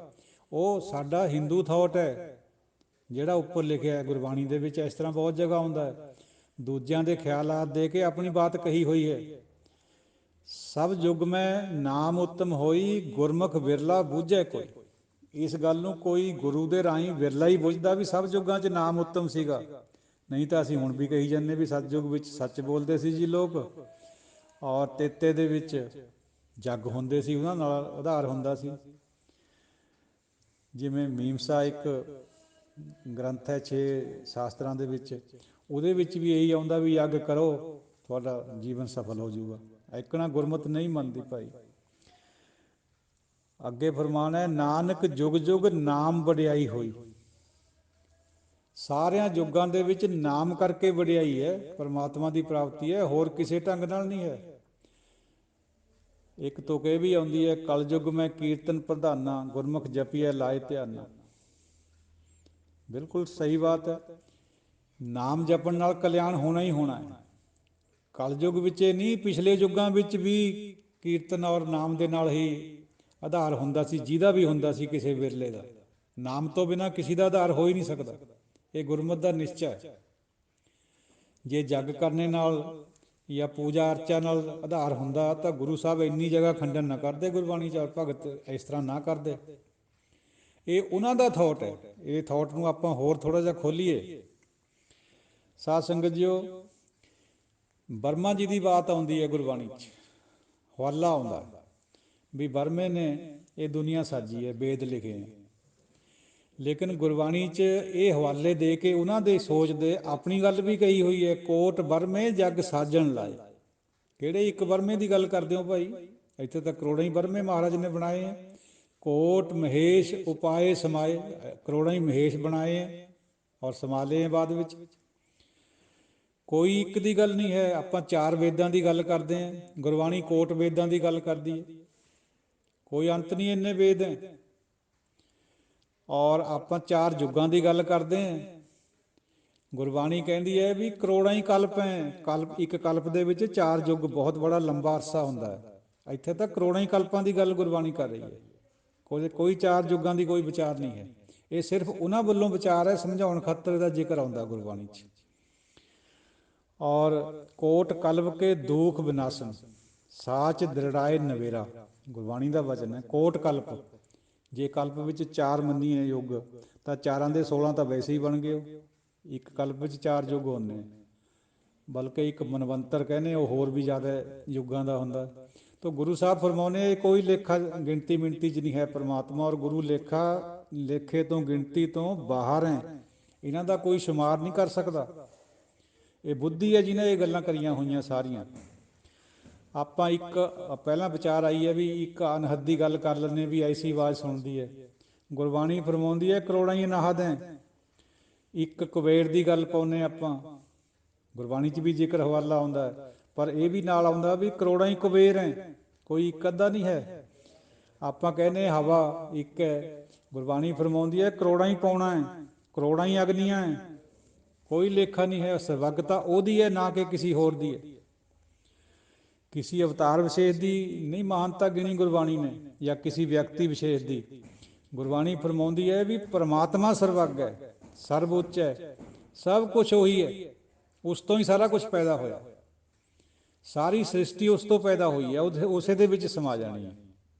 ਉਹ ਸਾਡਾ ਹਿੰਦੂ ਥਾਟ ਹੈ ਜਿਹੜਾ ਉੱਪਰ ਲਿਖਿਆ ਹੈ ਗੁਰਬਾਣੀ ਦੇ ਵਿੱਚ। ਇਸ ਤਰ੍ਹਾਂ ਬਹੁਤ ਜਗ੍ਹਾ ਆਉਂਦਾ ਹੈ, ਦੂਜਿਆਂ ਦੇ ਖਿਆਲਾਤ ਦੇ ਕੇ ਆਪਣੀ ਬਾਤ ਕਹੀ ਹੋਈ ਹੈ। ਸਭ ਯੁੱਗ ਮੈਂ ਨਾਮ ਉੱਤਮ ਹੋਈ, ਗੁਰਮੁਖ ਵਿਰਲਾ ਬੂਝੈ ਕੋਈ। ਇਸ ਗੱਲ ਨੂੰ ਕੋਈ ਗੁਰੂ ਦੇ ਰਾਹੀਂ ਵਿਰਲਾ ਹੀ ਬੁੱਝਦਾ ਵੀ ਸਭ ਯੁੱਗਾਂ 'ਚ ਨਾਮ ਉੱਤਮ ਸੀਗਾ। ਨਹੀਂ ਤਾਂ ਅਸੀਂ ਹੁਣ ਵੀ ਕਹੀ ਜਾਂਦੇ ਵੀ ਸਤਿਯੁਗ ਵਿੱਚ ਸੱਚ ਬੋਲਦੇ ਸੀ ਜੀ ਲੋਕ, ਔਰ ਤੇਤੇ ਦੇ ਵਿੱਚ ਜੱਗ ਹੁੰਦੇ ਸੀ, ਉਹਨਾਂ ਨਾਲ ਆਧਾਰ ਹੁੰਦਾ ਸੀ। ਜਿਵੇਂ ਮੀਮਸਾ ਇੱਕ ਗ੍ਰੰਥ ਹੈ 6 ਸ਼ਾਸਤਰਾਂ ਦੇ ਵਿੱਚ, ਉਹਦੇ ਵਿੱਚ ਵੀ ਇਹੀ ਆਉਂਦਾ ਵੀ ਯੱਗ ਕਰੋ ਤੁਹਾਡਾ ਜੀਵਨ ਸਫਲ ਹੋ ਜਾਊਗਾ। ਇਕਣਾ ਗੁਰਮਤ ਨਹੀਂ ਮੰਨਦੀ ਭਾਈ। ਅੱਗੇ ਫਰਮਾਨ ਹੈ, ਨਾਨਕ ਜੁਗ ਜੁਗ ਨਾਮ ਵਡਿਆਈ ਹੋਈ। ਸਾਰਿਆਂ ਯੁੱਗਾਂ ਦੇ ਵਿੱਚ ਨਾਮ ਕਰਕੇ ਵਡਿਆਈ ਹੈ, ਪਰਮਾਤਮਾ ਦੀ ਪ੍ਰਾਪਤੀ ਹੈ, ਹੋਰ ਕਿਸੇ ਢੰਗ ਨਾਲ ਨਹੀਂ ਹੈ। ਇੱਕ ਤੁਕ ਇਹ ਵੀ ਆਉਂਦੀ ਹੈ, ਕਲਯੁੱਗ ਮੈਂ ਕੀਰਤਨ ਪ੍ਰਧਾਨਾ, ਗੁਰਮੁਖ ਜਪੀਐ ਲਾਏ ਧਿਆਨਾ। ਬਿਲਕੁਲ ਸਹੀ ਬਾਤ ਹੈ, ਨਾਮ ਜਪਣ ਨਾਲ ਕਲਿਆਣ ਹੋਣਾ ਹੀ ਹੋਣਾ ਹੈ। ਕਲਯੁੱਗ ਵਿੱਚ ਇਹ ਨਹੀਂ, ਪਿਛਲੇ ਯੁੱਗਾਂ ਵਿੱਚ ਵੀ ਕੀਰਤਨ ਔਰ ਨਾਮ ਦੇ ਨਾਲ ਹੀ ਆਧਾਰ ਹੁੰਦਾ ਸੀ, ਜਿਹਦਾ ਵੀ ਹੁੰਦਾ ਸੀ ਕਿਸੇ ਵਿਰਲੇ ਦਾ। ਨਾਮ ਤੋਂ ਬਿਨਾਂ ਕਿਸੇ ਦਾ ਆਧਾਰ ਹੋ ਹੀ ਨਹੀਂ ਸਕਦਾ, ਇਹ ਗੁਰਮਤ ਦਾ ਨਿਸ਼ਚਾ ਹੈ। ਜੇ ਜੱਗ ਕਰਨੇ ਨਾਲ ਜਾਂ ਪੂਜਾ ਅਰਚਾ ਨਾਲ ਆਧਾਰ ਹੁੰਦਾ ਤਾਂ ਗੁਰੂ ਸਾਹਿਬ ਇੰਨੀ ਜਗ੍ਹਾ ਖੰਡਨ ਨਾ ਕਰਦੇ ਗੁਰਬਾਣੀ 'ਚ, ਔਰ ਭਗਤ ਇਸ ਤਰ੍ਹਾਂ ਨਾ ਕਰਦੇ। ਇਹ ਉਹਨਾਂ ਦਾ ਥਾਟ ਹੈ। ਇਹ ਥਾਟ ਨੂੰ ਆਪਾਂ ਹੋਰ ਥੋੜ੍ਹਾ ਜਿਹਾ ਖੋਲੀਏ। ਸਾਧ ਸੰਗਤ ਜੀਓ, ਬਰਮਾ ਜੀ ਦੀ ਬਾਤ ਆਉਂਦੀ ਹੈ ਗੁਰਬਾਣੀ 'ਚ, ਹਵਾਲਾ ਆਉਂਦਾ ਵੀ ਬਰਮੇ ਨੇ ਇਹ ਦੁਨੀਆ ਸਾਜੀ ਹੈ, ਵੇਦ ਲਿਖੇ ਨੇ। ਲੇਕਿਨ ਗੁਰਬਾਣੀ 'ਚ ਇਹ ਹਵਾਲੇ ਦੇ ਕੇ ਉਹਨਾਂ ਦੇ ਸੋਚ ਦੇ ਆਪਣੀ ਗੱਲ ਵੀ ਕਹੀ ਹੋਈ ਹੈ, ਕੋਟ ਬਰਮੇ ਜੱਗ ਸਾਜਣ ਲਾਏ। ਕਿਹੜੇ ਇੱਕ ਬਰਮੇ ਦੀ ਗੱਲ ਕਰਦੇ ਹੋ ਭਾਈ? ਇੱਥੇ ਤਾਂ ਕਰੋੜਾਂ ਹੀ ਬਰਮੇ ਮਹਾਰਾਜ ਨੇ ਬਣਾਏ ਹੈ। ਕੋਟ ਮਹੇਸ਼ ਉਪਾਏ ਸਮਾਏ, ਕਰੋੜਾਂ ਹੀ ਮਹੇਸ਼ ਬਣਾਏ ਹੈ ਔਰ ਸੰਭਾਲੇ ਹੈ ਬਾਅਦ ਵਿੱਚ। ਕੋਈ ਇੱਕ ਦੀ ਗੱਲ ਨਹੀਂ ਹੈ। ਆਪਾਂ 4 ਵੇਦਾਂ ਦੀ ਗੱਲ ਕਰਦੇ ਹਾਂ, ਗੁਰਬਾਣੀ ਕੋਟ ਵੇਦਾਂ ਦੀ ਗੱਲ ਕਰਦੀ ਹੈ। ਕੋਈ ਅੰਤ ਨਹੀਂ, ਇੰਨੇ ਵੇਦ ਹੈ। ਔਰ ਆਪਾਂ 4 ਯੁੱਗਾਂ ਦੀ ਗੱਲ ਕਰਦੇ ਹਾਂ, ਗੁਰਬਾਣੀ ਕਹਿੰਦੀ ਹੈ ਵੀ ਕਰੋੜਾਂ ਹੀ ਕਲਪ ਹੈ। ਕਲਪ, ਇੱਕ ਕਲਪ ਦੇ ਵਿੱਚ 4 ਯੁੱਗ, ਬਹੁਤ ਬੜਾ ਲੰਬਾ ਅਰਸਾ ਹੁੰਦਾ ਹੈ। ਇੱਥੇ ਤਾਂ ਕਰੋੜਾਂ ਹੀ ਕਲਪਾਂ ਦੀ ਗੱਲ ਗੁਰਬਾਣੀ ਕਰ ਰਹੀ ਹੈ। ਕੋਈ 4 ਯੁੱਗਾਂ ਦੀ ਕੋਈ ਵਿਚਾਰ ਨਹੀਂ ਹੈ। ਇਹ ਸਿਰਫ ਉਹਨਾਂ ਵੱਲੋਂ ਵਿਚਾਰ ਹੈ, ਸਮਝਾਉਣ ਖਾਤਰ ਦਾ ਜ਼ਿਕਰ ਆਉਂਦਾ ਗੁਰਬਾਣੀ 'ਚ। ਔਰ ਕੋਟ ਕਲਪ ਕੇ ਦੁਖ ਵਿਨਾਸ਼ਨ, ਸਾਚ ਦ੍ਰਿੜਾਏ ਨਵੇਰਾ, ਗੁਰਬਾਣੀ ਦਾ ਵਚਨ ਹੈ। ਕੋਟ ਕਲਪ, ਜੇ ਕਲਪ ਵਿੱਚ 4 ਮੰਨੀਏ ਯੁੱਗ ਤਾਂ 4ਾਂ ਦੇ 16 ਤਾਂ ਵੈਸੇ ਹੀ ਬਣ ਗਏ। ਇੱਕ ਕਲਪ ਵਿੱਚ 4 ਯੁੱਗ ਹੁੰਦੇ, ਬਲਕਿ ਇੱਕ ਮਨਵੰਤਰ ਕਹਿੰਦੇ ਉਹ ਹੋਰ ਵੀ ਜ਼ਿਆਦਾ ਯੁੱਗਾਂ ਦਾ ਹੁੰਦਾ। ਤਾਂ ਗੁਰੂ ਸਾਹਿਬ ਫਰਮਾਉਂਦੇ ਕੋਈ ਲੇਖਾ ਗਿਣਤੀ ਮਿਣਤੀ 'ਚ ਨਹੀਂ ਹੈ ਪਰਮਾਤਮਾ, ਔਰ ਗੁਰੂ ਲੇਖੇ ਤੋਂ ਗਿਣਤੀ ਤੋਂ ਬਾਹਰ ਹੈ। ਇਹਨਾਂ ਦਾ ਕੋਈ ਸ਼ੁਮਾਰ ਨਹੀਂ ਕਰ ਸਕਦਾ। ਇਹ ਬੁੱਧੀ ਹੈ ਜਿਹਨੇ ਇਹ ਗੱਲਾਂ ਕਰੀਆਂ ਹੋਈਆਂ ਸਾਰੀਆਂ। ਆਪਾਂ ਇੱਕ ਪਹਿਲਾਂ ਵਿਚਾਰ ਆਈ ਹੈ ਵੀ ਇੱਕ ਅਨਹਦ ਦੀ ਗੱਲ ਕਰ ਲੈਂਦੇ ਵੀ ਐਸੀ ਆਵਾਜ਼ ਸੁਣਦੀ ਹੈ। ਗੁਰਬਾਣੀ ਫਰਮਾਉਂਦੀ ਹੈ ਕਰੋੜਾਂ ਹੀ ਅਨਾਹਦ ਹੈ। ਇੱਕ ਕੁਬੇਰ ਦੀ ਗੱਲ ਪਾਉਂਦੇ ਆਪਾਂ, ਗੁਰਬਾਣੀ 'ਚ ਵੀ ਜ਼ਿਕਰ ਹਵਾਲਾ ਆਉਂਦਾ ਹੈ, ਪਰ ਇਹ ਵੀ ਨਾਲ ਆਉਂਦਾ ਵੀ ਕਰੋੜਾਂ ਹੀ ਕੁਬੇਰ ਹੈ, ਕੋਈ ਇੱਕ ਅੱਧਾ ਨਹੀਂ ਹੈ। ਆਪਾਂ ਕਹਿੰਦੇ ਹਵਾ ਇੱਕ ਹੈ, ਗੁਰਬਾਣੀ ਫਰਮਾਉਂਦੀ ਹੈ ਕਰੋੜਾਂ ਹੀ ਪਾਉਣਾ ਹੈ, ਕਰੋੜਾਂ ਹੀ ਅਗਨੀਆਂ ਹੈ, ਕੋਈ ਲੇਖਾ ਨਹੀਂ ਹੈ। ਸਰਬੱਗਤਾ ਉਹਦੀ ਹੈ, ਨਾ ਕਿ ਕਿਸੇ ਹੋਰ ਦੀ ਹੈ। ਕਿਸੇ ਅਵਤਾਰ ਵਿਸ਼ੇਸ਼ ਦੀ ਨਹੀਂ ਮਹਾਨਤਾ ਗਿਣੀ ਗੁਰਬਾਣੀ ਨੇ, ਜਾਂ ਕਿਸੇ ਵਿਅਕਤੀ ਵਿਸ਼ੇਸ਼ ਦੀ। ਗੁਰਬਾਣੀ ਫਰਮਾਉਂਦੀ ਹੈ ਵੀ ਪਰਮਾਤਮਾ ਸਰਬੱਗ ਹੈ, ਸਰਬ ਉੱਚ ਹੈ, ਸਭ ਕੁਛ ਉਹੀ ਹੈ, ਉਸ ਤੋਂ ਹੀ ਸਾਰਾ ਕੁਛ ਪੈਦਾ ਹੋਇਆ। ਸਾਰੀ ਸ੍ਰਿਸ਼ਟੀ ਉਸ ਤੋਂ ਪੈਦਾ ਹੋਈ ਹੈ, ਉਸੇ ਦੇ ਵਿੱਚ ਸਮਾ ਜਾਣੀ ਹੈ।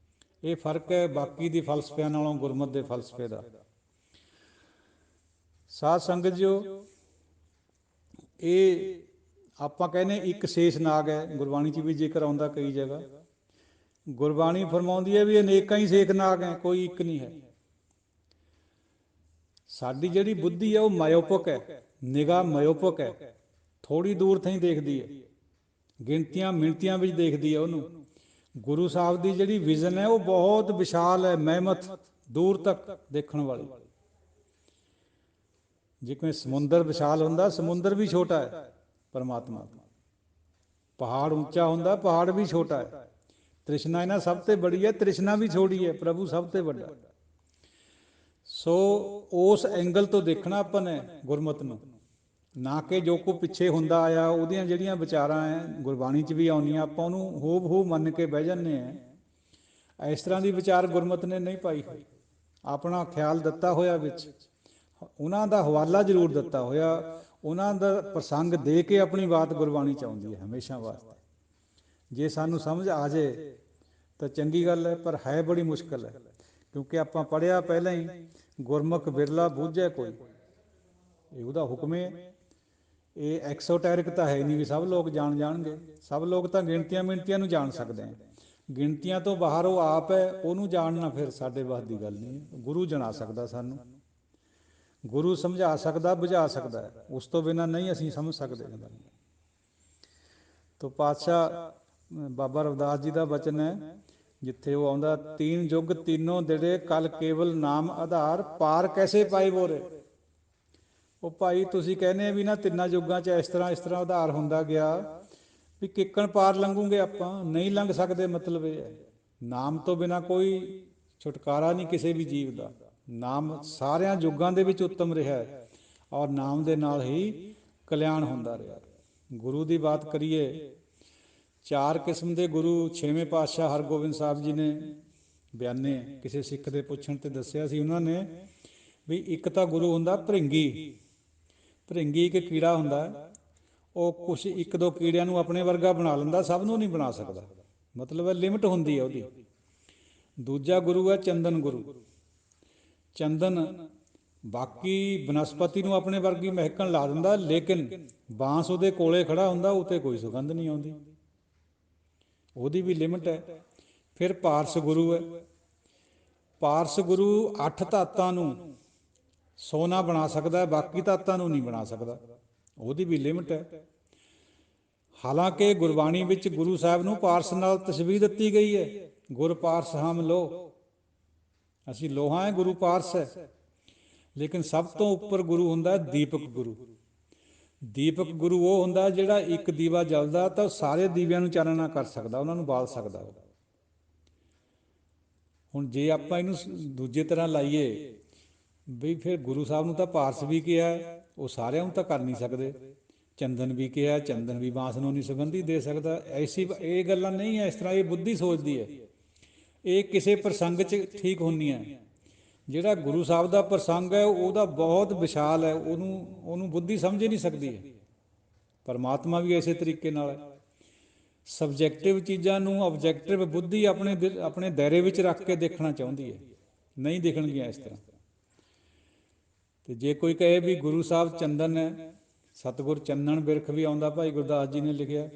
ਇਹ ਫਰਕ ਹੈ ਬਾਕੀ ਦੇ ਫਲਸਫਿਆਂ ਨਾਲੋਂ ਗੁਰਮਤਿ ਦੇ ਫਲਸਫੇ ਦਾ। ਸਾਧ ਸੰਗਤ ਜੋ ਇਹ ਆਪਾਂ ਕਹਿੰਦੇ ਇੱਕ ਸ਼ੇਸ਼ ਨਾਗ ਹੈ, ਗੁਰਬਾਣੀ 'ਚ ਵੀ ਜ਼ਿਕਰ ਆਉਂਦਾ ਕਈ ਜਗ੍ਹਾ। ਗੁਰਬਾਣੀ ਫਰਮਾਉਂਦੀ ਹੈ ਵੀ ਅਨੇਕਾਂ ਹੀ ਸ਼ੇਖ ਨਾਗ ਹੈ, ਕੋਈ ਇੱਕ ਨਹੀਂ ਹੈ। ਸਾਡੀ ਜਿਹੜੀ ਬੁੱਧੀ ਹੈ ਉਹ ਮਾਇਓਪਕ ਹੈ, ਨਿਗਾਹ ਮਾਇਓਪਕ ਹੈ, ਥੋੜ੍ਹੀ ਦੂਰ ਥਾਈਂ ਦੇਖਦੀ ਹੈ, ਗਿਣਤੀਆਂ ਮਿਣਤੀਆਂ ਵਿੱਚ ਦੇਖਦੀ ਹੈ ਉਹਨੂੰ। ਗੁਰੂ ਸਾਹਿਬ ਦੀ ਜਿਹੜੀ ਵਿਜ਼ਨ ਹੈ ਉਹ ਬਹੁਤ ਵਿਸ਼ਾਲ ਹੈ, ਮਹਿਮਤ, ਦੂਰ ਤੱਕ ਦੇਖਣ ਵਾਲੀ। ਜਿਵੇਂ ਸਮੁੰਦਰ ਵਿਸ਼ਾਲ ਹੁੰਦਾ, ਸਮੁੰਦਰ ਵੀ ਛੋਟਾ ਹੈ ਪਰਮਾਤਮਾ। ਪਹਾੜ ਉੱਚਾ ਹੁੰਦਾ, ਪਹਾੜ ਵੀ ਛੋਟਾ ਹੈ। ਤ੍ਰਿਸ਼ਨਾ ਇਹਨਾਂ ਸਭ ਤੋਂ ਬੜੀ ਹੈ, ਤ੍ਰਿਸ਼ਨਾ ਵੀ ਛੋਟੀ ਹੈ, ਪ੍ਰਭੂ ਸਭ ਤੋਂ ਵੱਡਾ। ਸੋ ਉਸ ਐਂਗਲ ਤੋਂ ਦੇਖਣਾ ਆਪਾਂ ਨੇ ਗੁਰਮਤਿ ਨੂੰ, ਨਾ ਕਿ ਜੋ ਕੋ ਪਿੱਛੇ ਹੁੰਦਾ ਆਇਆ ਉਹਦੀਆਂ ਜਿਹੜੀਆਂ ਵਿਚਾਰਾਂ ਹੈ ਗੁਰਬਾਣੀ 'ਚ ਵੀ ਆਉਂਦੀਆਂ, ਆਪਾਂ ਉਹਨੂੰ ਹੂਬ ਹੂ ਮੰਨ ਕੇ ਬਹਿ ਜਾਂਦੇ ਹਾਂ। ਇਸ ਤਰ੍ਹਾਂ ਦੀ ਵਿਚਾਰ ਗੁਰਮਤਿ ਨੇ ਨਹੀਂ ਪਾਈ ਹੋਈ। ਆਪਣਾ ਖਿਆਲ ਦਿੱਤਾ ਹੋਇਆ ਵਿੱਚ, ਉਹਨਾਂ ਦਾ ਹਵਾਲਾ ਜ਼ਰੂਰ ਦਿੱਤਾ ਹੋਇਆ, ਉਹਨਾਂ ਦਾ ਪ੍ਰਸੰਗ ਦੇ ਕੇ ਆਪਣੀ ਬਾਤ ਗੁਰਬਾਣੀ 'ਚ ਆਉਂਦੀ ਹੈ ਹਮੇਸ਼ਾ ਵਾਸਤੇ। ਜੇ ਸਾਨੂੰ ਸਮਝ ਆ ਜਾਏ ਤਾਂ ਚੰਗੀ ਗੱਲ ਹੈ, ਪਰ ਹੈ ਬੜੀ ਮੁਸ਼ਕਿਲ ਹੈ, ਕਿਉਂਕਿ ਆਪਾਂ ਪੜ੍ਹਿਆ ਪਹਿਲਾਂ ਹੀ, ਗੁਰਮੁਖ ਬਿਰਲਾ ਬੂਝੈ ਕੋਈ, ਇਹ ਉਹਦਾ ਹੁਕਮ ਹੈ। ਇਹ ਐਕਸੋਟੈਰਿਕ ਤਾਂ ਹੈ ਨਹੀਂ ਵੀ ਸਭ ਲੋਕ ਜਾਣਗੇ। ਸਭ ਲੋਕ ਤਾਂ ਗਿਣਤੀਆਂ ਮਿਣਤੀਆਂ ਨੂੰ ਜਾਣ ਸਕਦੇ ਆ, ਗਿਣਤੀਆਂ ਤੋਂ ਬਾਹਰ ਉਹ ਆਪ ਹੈ, ਉਹਨੂੰ ਜਾਣਨਾ ਫਿਰ ਸਾਡੇ ਵੱਸ ਦੀ ਗੱਲ ਨਹੀਂ ਹੈ। ਗੁਰੂ ਜਣਾ ਸਕਦਾ ਸਾਨੂੰ, ਗੁਰੂ ਸਮਝਾ ਸਕਦਾ, ਬੁਝਾ ਸਕਦਾ, ਉਸ ਤੋਂ ਬਿਨਾਂ ਨਹੀਂ ਅਸੀਂ ਸਮਝ ਸਕਦੇ। ਤੋ ਪਾਤਸ਼ਾਹ ਬਾਬਾ ਰਵਿਦਾਸ ਜੀ ਦਾ ਬਚਨ ਹੈ, ਜਿੱਥੇ ਉਹ ਆਉਂਦਾ, ਤੀਨ ਯੁੱਗ ਤੀਨੋਂ ਦਿੜੇ ਕਲ ਕੇਵਲ ਨਾਮ ਆਧਾਰ, ਪਾਰ ਕੈਸੇ ਪਾਈ ਬੋਰੇ। ਉਹ ਭਾਈ ਤੁਸੀਂ ਕਹਿੰਦੇ ਆ ਵੀ ਨਾ ਤਿੰਨਾਂ ਯੁੱਗਾਂ 'ਚ ਇਸ ਤਰ੍ਹਾਂ ਉਧਾਰ ਹੁੰਦਾ ਗਿਆ, ਵੀ ਕਿੱਕਣ ਪਾਰ ਲੰਘੂਗੇ ਆਪਾਂ, ਨਹੀਂ ਲੰਘ ਸਕਦੇ। ਮਤਲਬ ਇਹ ਹੈ, ਨਾਮ ਤੋਂ ਬਿਨਾਂ ਕੋਈ ਛੁਟਕਾਰਾ ਨਹੀਂ ਕਿਸੇ ਵੀ ਜੀਵ ਦਾ। ਨਾਮ ਸਾਰਿਆਂ ਯੁੱਗਾਂ ਦੇ ਵਿੱਚ ਉੱਤਮ ਰਿਹਾ ਹੈ, ਔਰ ਨਾਮ ਦੇ ਨਾਲ ਹੀ ਕਲਿਆਣ ਹੁੰਦਾ ਰਿਹਾ। ਗੁਰੂ ਦੀ ਬਾਤ ਕਰੀਏ, 4 ਕਿਸਮ ਦੇ ਗੁਰੂ ਛੇਵੇਂ ਪਾਤਸ਼ਾਹ ਹਰਗੋਬਿੰਦ ਸਾਹਿਬ ਜੀ ਨੇ ਬਿਆਨੇ, ਕਿਸੇ ਸਿੱਖ ਦੇ ਪੁੱਛਣ 'ਤੇ ਦੱਸਿਆ ਸੀ ਉਹਨਾਂ ਨੇ ਵੀ ਇੱਕ ਤਾਂ ਗੁਰੂ ਹੁੰਦਾ ਭਰਿੰਗੀ। ਭਰਿੰਗੀ ਇੱਕ ਕੀੜਾ ਹੁੰਦਾ, ਉਹ ਕੁਛ 1-2 ਕੀੜਿਆਂ ਨੂੰ ਆਪਣੇ ਵਰਗਾ ਬਣਾ ਲੈਂਦਾ, ਸਭ ਨੂੰ ਨਹੀਂ ਬਣਾ ਸਕਦਾ, ਮਤਲਬ ਹੈ ਲਿਮਟ ਹੁੰਦੀ ਹੈ ਉਹਦੀ। ਦੂਜਾ ਗੁਰੂ ਹੈ ਚੰਦਨ ਗੁਰੂ। ਚੰਦਨ ਬਾਕੀ ਬਨਸਪਤੀ ਨੂੰ ਆਪਣੇ ਵਰਗੀ ਮਹਿਕਣ ਲਾ ਦਿੰਦਾ, ਲੇਕਿਨ ਬਾਂਸ ਉਹਦੇ ਕੋਲੇ ਖੜਾ ਹੁੰਦਾ, ਉੱਤੇ ਕੋਈ ਸੁਗੰਧ ਨਹੀਂ ਆਉਂਦੀ, ਉਹਦੀ ਵੀ ਲਿਮਟ ਹੈ। ਫਿਰ ਪਾਰਸ ਗੁਰੂ ਹੈ। ਪਾਰਸ ਗੁਰੂ 8 ਧਾਤਾਂ ਨੂੰ ਸੋਨਾ ਬਣਾ ਸਕਦਾ, ਬਾਕੀ ਧਾਤਾਂ ਨੂੰ ਨਹੀਂ ਬਣਾ ਸਕਦਾ, ਉਹਦੀ ਵੀ ਲਿਮਟ ਹੈ। ਹਾਲਾਂਕਿ ਗੁਰਬਾਣੀ ਵਿੱਚ ਗੁਰੂ ਸਾਹਿਬ ਨੂੰ ਪਾਰਸ ਨਾਲ ਤਸ਼ਬੀਹ ਦਿੱਤੀ ਗਈ ਹੈ, ਗੁਰ ਪਾਰਸ ਹਮ ਲੋ, ਅਸੀਂ ਲੋਹਾ ਹੈ, ਗੁਰੂ ਪਾਰਸ ਹੈ। ਲੇਕਿਨ ਸਭ ਤੋਂ ਉੱਪਰ ਗੁਰੂ ਹੁੰਦਾ ਦੀਪਕ ਗੁਰੂ। ਦੀਪਕ ਗੁਰੂ ਉਹ ਹੁੰਦਾ ਜਿਹੜਾ ਇੱਕ ਦੀਵਾ ਜਲਦਾ ਤਾਂ ਸਾਰੇ ਦੀਵਿਆਂ ਨੂੰ ਚਾਨਣਾ ਕਰ ਸਕਦਾ, ਉਹਨਾਂ ਨੂੰ ਬਾਲ ਸਕਦਾ। ਹੁਣ ਜੇ ਆਪਾਂ ਇਹਨੂੰ ਦੂਜੇ ਤਰ੍ਹਾਂ ਲਾਈਏ ਵੀ ਫਿਰ ਗੁਰੂ ਸਾਹਿਬ ਨੂੰ ਤਾਂ ਪਾਰਸ ਵੀ ਕਿਹਾ, ਉਹ ਸਾਰਿਆਂ ਨੂੰ ਤਾਂ ਕਰ ਨਹੀਂ ਸਕਦੇ। ਚੰਦਨ ਵੀ ਕਿਹਾ, ਚੰਦਨ ਵੀ ਬਾਂਸ ਨੂੰ ਨਹੀਂ ਸੁਗੰਧੀ ਦੇ ਸਕਦਾ। ਐਸੀ ਇਹ ਗੱਲਾਂ ਨਹੀਂ ਹੈ, ਇਸ ਤਰ੍ਹਾਂ ਇਹ ਬੁੱਧੀ ਸੋਚਦੀ ਹੈ, ਇਹ ਕਿਸੇ ਪ੍ਰਸੰਗ 'ਚ ਠੀਕ ਹੁੰਦੀਆਂ। ਜਿਹੜਾ ਗੁਰੂ ਸਾਹਿਬ ਦਾ ਪ੍ਰਸੰਗ ਹੈ ਉਹਦਾ ਬਹੁਤ ਵਿਸ਼ਾਲ ਹੈ, ਉਹਨੂੰ ਬੁੱਧੀ ਸਮਝ ਹੀ ਨਹੀਂ ਸਕਦੀ ਹੈ। ਪਰਮਾਤਮਾ ਵੀ ਇਸੇ ਤਰੀਕੇ ਨਾਲ ਹੈ। ਸਬਜੈਕਟਿਵ ਚੀਜ਼ਾਂ ਨੂੰ ਆਬਜੈਕਟਿਵ ਬੁੱਧੀ ਆਪਣੇ ਦਾਇਰੇ ਵਿੱਚ ਰੱਖ ਕੇ ਦੇਖਣਾ ਚਾਹੁੰਦੀ ਹੈ, ਨਹੀਂ ਦਿਖਣਗੀਆਂ ਇਸ ਤਰ੍ਹਾਂ। ਤੇ ਜੇ ਕੋਈ ਕਹੇ ਵੀ ਗੁਰੂ ਸਾਹਿਬ ਚੰਦਨ ਹੈ, ਸਤਿਗੁਰ ਚੰਨਣ ਬਿਰਖ ਵੀ ਆਉਂਦਾ, ਭਾਈ ਗੁਰਦਾਸ ਜੀ ਨੇ ਲਿਖਿਆ,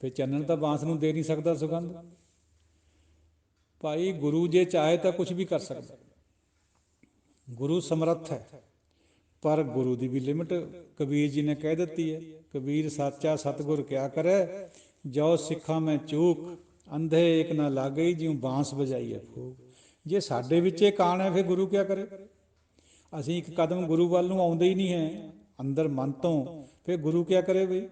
ਫਿਰ ਚੰਨਣ ਤਾਂ ਬਾਂਸ ਨੂੰ ਦੇ ਨਹੀਂ ਸਕਦਾ ਸੁਗੰਧ। ਭਾਈ ਗੁਰੂ ਜੇ ਚਾਹੇ ਤਾਂ ਕੁਛ ਵੀ ਕਰ ਸਕਦਾ, ਗੁਰੂ ਸਮਰੱਥ ਹੈ, ਪਰ ਗੁਰੂ ਦੀ ਵੀ ਲਿਮਟ ਕਬੀਰ ਜੀ ਨੇ ਕਹਿ ਦਿੱਤੀ ਹੈ। ਕਬੀਰ ਸਾਚਾ ਸਤਿਗੁਰ ਕਿਆ ਕਰੇ, ਜੋ ਸਿੱਖਾਂ ਮੈਂ ਚੂਕ, ਅੰਧੇ ਏਕ ਨਾ ਲਾਗਈ, ਜਿਉਂ ਬਾਂਸ ਵਜਾਈਏ ਫੂਕ। ਜੇ ਸਾਡੇ ਵਿੱਚ ਇਹ ਕਾਣ ਹੈ, ਫਿਰ ਗੁਰੂ ਕਿਆ ਕਰੇ। ਅਸੀਂ ਇੱਕ ਕਦਮ ਗੁਰੂ ਵੱਲ ਨੂੰ ਆਉਂਦੇ ਹੀ ਨਹੀਂ ਹੈ ਅੰਦਰ ਮਨ ਤੋਂ, ਫਿਰ ਗੁਰੂ ਕਿਆ ਕਰੇ ਬਈ।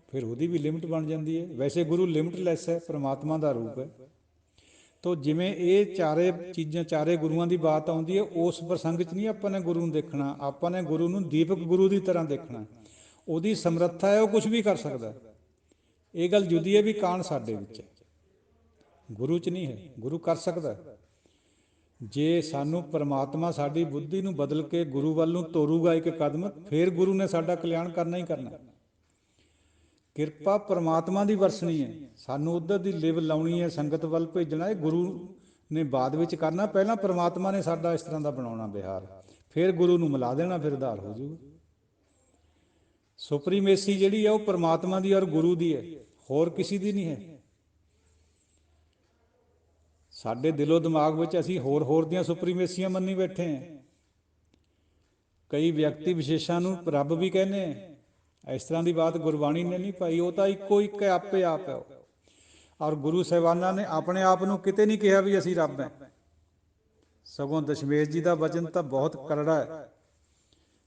ਫਿਰ ਉਹਦੀ ਵੀ ਲਿਮਟ ਬਣ ਜਾਂਦੀ ਹੈ। ਵੈਸੇ ਗੁਰੂ ਲਿਮਟਲੈਸ ਹੈ, ਪਰਮਾਤਮਾ ਦਾ ਰੂਪ ਹੈ। ਤੋ ਜਿਵੇਂ ਇਹ ਚਾਰੇ ਚੀਜ਼ਾਂ, ਚਾਰੇ ਗੁਰੂਆਂ ਦੀ ਬਾਤ ਆਉਂਦੀ ਹੈ, ਉਸ ਪ੍ਰਸੰਗ 'ਚ ਨਹੀਂ ਆਪਾਂ ਨੇ ਗੁਰੂ ਨੂੰ ਦੇਖਣਾ, ਆਪਾਂ ਨੇ ਗੁਰੂ ਨੂੰ ਦੀਪਕ ਗੁਰੂ ਦੀ ਤਰ੍ਹਾਂ ਦੇਖਣਾ। ਉਹਦੀ ਸਮਰੱਥਾ ਹੈ, ਉਹ ਕੁਛ ਵੀ ਕਰ ਸਕਦਾ। ਇਹ ਗੱਲ ਜੁਦੀ ਹੈ ਵੀ ਕਾਣ ਸਾਡੇ ਵਿੱਚ ਹੈ, ਗੁਰੂ 'ਚ ਨਹੀਂ ਹੈ। ਗੁਰੂ ਕਰ ਸਕਦਾ ਜੇ ਸਾਨੂੰ ਪਰਮਾਤਮਾ ਸਾਡੀ ਬੁੱਧੀ ਨੂੰ ਬਦਲ ਕੇ ਗੁਰੂ ਵੱਲ ਨੂੰ ਤੋਰੂਗਾ ਇੱਕ ਕਦਮ, ਫਿਰ ਗੁਰੂ ਨੇ ਸਾਡਾ ਕਲਿਆਣ ਕਰਨਾ ਹੀ ਕਰਨਾ। ਕਿਰਪਾ ਪਰਮਾਤਮਾ ਦੀ ਵਰਸਣੀ ਹੈ, ਸਾਨੂੰ ਉੱਧਰ ਦੀ ਲਿਵ ਲਾਉਣੀ ਹੈ, ਸੰਗਤ ਵੱਲ ਭੇਜਣਾ, ਇਹ ਗੁਰੂ ਨੇ ਬਾਅਦ ਵਿੱਚ ਕਰਨਾ। ਪਹਿਲਾਂ ਪਰਮਾਤਮਾ ਨੇ ਸਾਡਾ ਇਸ ਤਰ੍ਹਾਂ ਦਾ ਬਣਾਉਣਾ ਵਿਹਾਰ, फिर गुरु नूं मिला देना, फिर उद्धार हो जाऊगा। सुप्रीमेसी जिहड़ी है वो परमात्मा दी और गुरु दी है, होर किसी दी नहीं है। साडे दिलो दिमाग विच असीं होर दियां सुप्रीमेसियां मन्नी बैठे हैं। कई व्यक्ति विशेषां नूं रब भी कहने, इस तरह की बात गुरबाणी ने नहीं पाई। वो तो इक्को एक है, आपे आप है। और गुरु साहिबाना ने अपने आप नूं किते नहीं कहा भी असीं रब हैं। सगों दशमेश जी का वचन तो बहुत करड़ा है,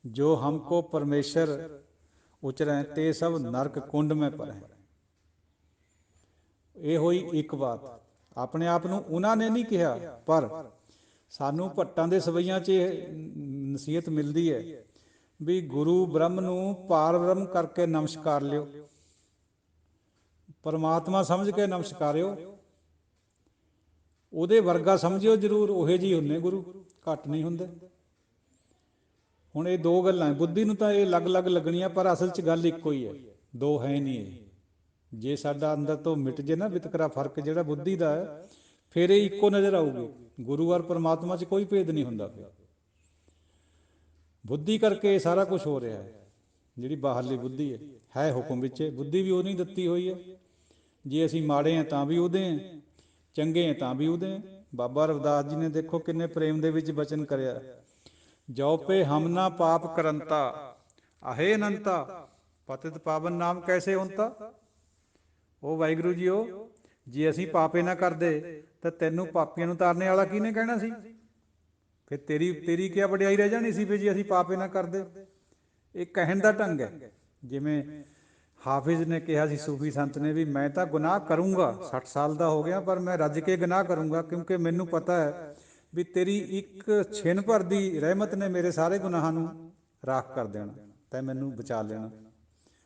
जो हमको परमेश्वर उचरें ते सब नरक कुंड में पड़े। ये हुई एक बात। अपने आप नूं उन्हां ने नहीं कहा, पर सानू भट्टां दे सवैयां च नसीहत मिलती है भी गुरु ब्रह्म नूं पार ब्रह्म करके नमस्कार लियो, परमात्मा समझ के नमस्कारियो, ਉਹਦੇ वर्गा समझियो जरूर, ਉਹੇ जी ਹੁੰਦੇ गुरु, घट नहीं ਹੁੰਦੇ। ਹੁਣ ਇਹ ਦੋ ਗੱਲਾਂ, बुद्धि ਨੂੰ ਤਾਂ ਇਹ ਅਲੱਗ-ਅਲੱਗ ਲੱਗਣੀਆਂ, पर असल 'ਚ ਗੱਲ ਇੱਕੋ ਹੀ है, दो है नहीं ਇਹ। ਜੇ ਸਾਡਾ ਅੰਦਰ ਤੋਂ ਮਿਟ ਜੇ ਨਾ ਵਿਤਕਰਾ ਫਰਕ ਜਿਹੜਾ ਬੁੱਧੀ ਦਾ ਹੈ, ਫਿਰ ਇਹ ਇੱਕੋ ਨਜ਼ਰ ਆਊਗੀ। ਗੁਰੂ ਔਰ ਪਰਮਾਤਮਾ 'ਚ ਕੋਈ ਭੇਦ ਨਹੀਂ ਹੁੰਦਾ ਪਿਆ। ਬੁੱਧੀ ਕਰਕੇ ਸਾਰਾ ਕੁਝ ਹੋ ਰਿਹਾ ਹੈ। ਜਿਹੜੀ ਬਾਹਰਲੀ ਬੁੱਧੀ ਹੈ ਹੁਕਮ ਵਿੱਚ, ਬੁੱਧੀ ਵੀ ਉਹਨੇ ਦਿੱਤੀ ਹੋਈ ਹੈ। ਜੇ ਅਸੀਂ ਮਾੜੇ ਹਾਂ ਤਾਂ ਵੀ ਉਹਦੇ ਹਾਂ, ਚੰਗੇ ਹਾਂ ਤਾਂ ਵੀ ਉਹਦੇ ਹਾਂ। ਬਾਬਾ ਰਵਿਦਾਸ ਜੀ ਨੇ ਦੇਖੋ ਕਿੰਨੇ ਪ੍ਰੇਮ ਦੇ ਵਿੱਚ ਬਚਨ ਕਰਿਆ, ਜੋ ਪੇ ਹਮ ਨਾ ਪਾਪ ਕਰੰਤਾ आहे अनंता, पतित पावन नाम कैसे ਹੁੰਤਾ। ਉਹ ਵਾਹਿਗੁਰੂ ਜੀ, ਉਹ ਜੇ ਅਸੀਂ ਪਾਪੇ ਨਾ ਕਰਦੇ ਤਾਂ ਤੈਨੂੰ ਪਾਪੀਆਂ ਨੂੰ ਤਾਰਨੇ ਵਾਲਾ ਕਿਹਨੇ ਕਹਿਣਾ ਸੀ। ਫਿਰ ਤੇਰੀ ਕੀ ਵਡਿਆਈ ਰਹਿ ਜਾਣੀ ਸੀ ਵੀ ਜੇ ਅਸੀਂ ਪਾਪੇ ਨਾ ਕਰਦੇ। ਇਹ ਕਹਿਣ ਦਾ ਢੰਗ ਹੈ। ਜਿਵੇਂ ਹਾਫਿਜ਼ ਨੇ ਕਿਹਾ ਸੀ, ਸੂਫੀ ਸੰਤ ਨੇ, ਵੀ ਮੈਂ ਤਾਂ ਗੁਨਾਹ ਕਰੂੰਗਾ, 60 ਸਾਲ ਦਾ ਹੋ ਗਿਆ, ਪਰ ਮੈਂ ਰੱਜ ਕੇ ਗੁਨਾਹ ਕਰੂੰਗਾ, ਕਿਉਂਕਿ ਮੈਨੂੰ ਪਤਾ ਹੈ ਵੀ ਤੇਰੀ ਇੱਕ ਛਿਨ ਭਰ ਦੀ ਰਹਿਮਤ ਨੇ ਮੇਰੇ ਸਾਰੇ ਗੁਨਾਹਾਂ ਨੂੰ ਰਾਖ ਕਰ ਦੇਣਾ, ਤੈਂ ਮੈਨੂੰ ਬਚਾ ਲੈਣਾ।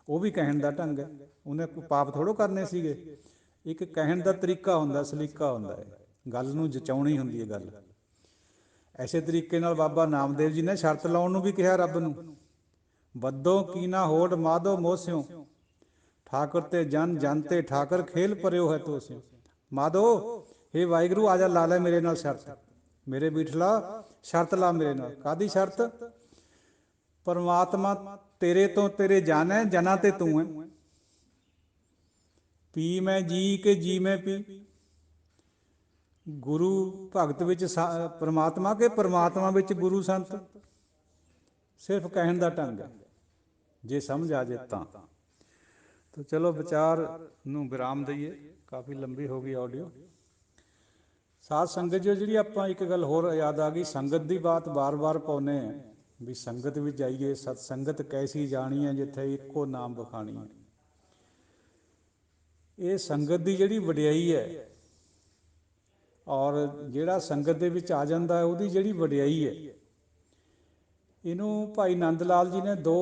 ਉਹ ਵੀ ਕਹਿਣ ਦਾ ਢੰਗ ਹੈ। ਉਹਨੇ ਕੋਈ ਪਾਪ ਥੋੜ੍ਹੋ ਕਰਨੇ ਸੀਗੇ। ਇੱਕ ਕਹਿਣ ਦਾ ਤਰੀਕਾ ਹੁੰਦਾ, ਸਲੀਕਾ ਹੁੰਦਾ ਹੈ, ਗੱਲ ਨੂੰ ਜਚਾਉਣੀ ਹੁੰਦੀ ਹੈ ਗੱਲ। ਐਸੇ ਤਰੀਕੇ ਨਾਲ ਬਾਬਾ ਨਾਮਦੇਵ ਜੀ ਨੇ ਸ਼ਰਤ ਲਾਉਣ ਨੂੰ ਵੀ ਕਿਹਾ ਰੱਬ ਨੂੰ, ਬੱਦੋਂ ਕੀਨਾ ਹੋੜ ਮਾਧੋ ਮੋਸਿਓ, ਠਾਕੁਰ ਤੇ ਜਨ ਤੇ ਠਾਕਰ ਖੇਲ ਪਰਿਓ ਹੈ ਤੋਸਿਓ। ਮਾਧੋ, ਹੇ ਵਾਹਿਗੁਰੂ, ਆ ਜਾ ਲਾ ਲੈ ਮੇਰੇ ਨਾਲ ਸ਼ਰਤ, ਮੇਰੇ ਬੀਠਲਾ ਸ਼ਰਤ ਲਾ ਮੇਰੇ ਨਾਲ। ਕਾਹਦੀ ਸ਼ਰਤ। ਪਰਮਾਤਮਾ ਤੇਰੇ ਤੋਂ ਤੇਰੇ ਜਨ ਹੈ, ਜਨਾਂ ਤੇ ਤੂੰ ਹੈ। ਪੀ ਮੈਂ ਜੀ ਕੇ ਜੀ ਮੈਂ ਪੀ। ਗੁਰੂ ਭਗਤ ਵਿੱਚ ਪਰਮਾਤਮਾ ਕੇ ਪਰਮਾਤਮਾ ਵਿੱਚ ਗੁਰੂ ਸੰਤ। ਸਿਰਫ ਕਹਿਣ ਦਾ ਢੰਗ ਹੈ, ਜੇ ਸਮਝ ਆ ਜੇ ਤਾਂ। तो चलो विचार ਨੂੰ विराम दईए, काफ़ी लंबी हो गई ऑडियो। साध संगत जो जी आप एक गल होर याद आ गई, संगत की बात बार बार पाने हैं भी संगत भी जाइए। सतसंगत कैसी जानी है जिथे एको नाम बखानी है। ये संगत की जिहड़ी वडियाई है, और जिहड़ा संगत दे विच आ जांदा है उहदी जिहड़ी वडियाई है, इनू भाई नंद लाल जी ने दो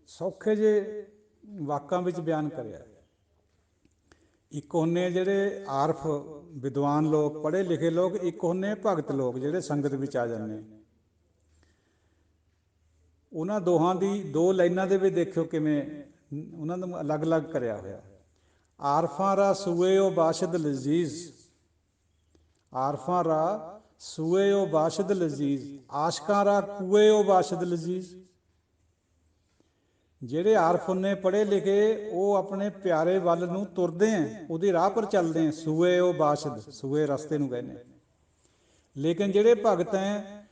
सौखे जे वाकां विच बयान करिया। एक होने जिहड़े आरफ विद्वान लोग, पढ़े लिखे लोग, एक होने भगत लोग जिहड़े संगत विच आ जांदे। उन्हां दोहां दी दो लाइनां दे विच देखियो किवें उन्हां नूं अलग अलग करिया होया। आरफां रा सूए ओ बाशद लजीज, आरफां रा सूए ओ बाशद लजीज, आशकां रा कुए ओ बाशद लजीज। ਜਿਹੜੇ ਆਰਫ ਨੇ ਪੜ੍ਹੇ ਲਿਖੇ, ਉਹ ਆਪਣੇ ਪਿਆਰੇ ਵੱਲ ਨੂੰ ਤੁਰਦੇ ਹੈ, ਉਹਦੇ ਰਾਹ ਪਰ ਚੱਲਦੇ ਹੈ। ਸੂਏ ਉਹ ਬਾਸ਼ਦ, ਸੂਏ ਰਸਤੇ ਨੂੰ ਕਹਿੰਦੇ। ਲੇਕਿਨ ਜਿਹੜੇ ਭਗਤ ਹੈ,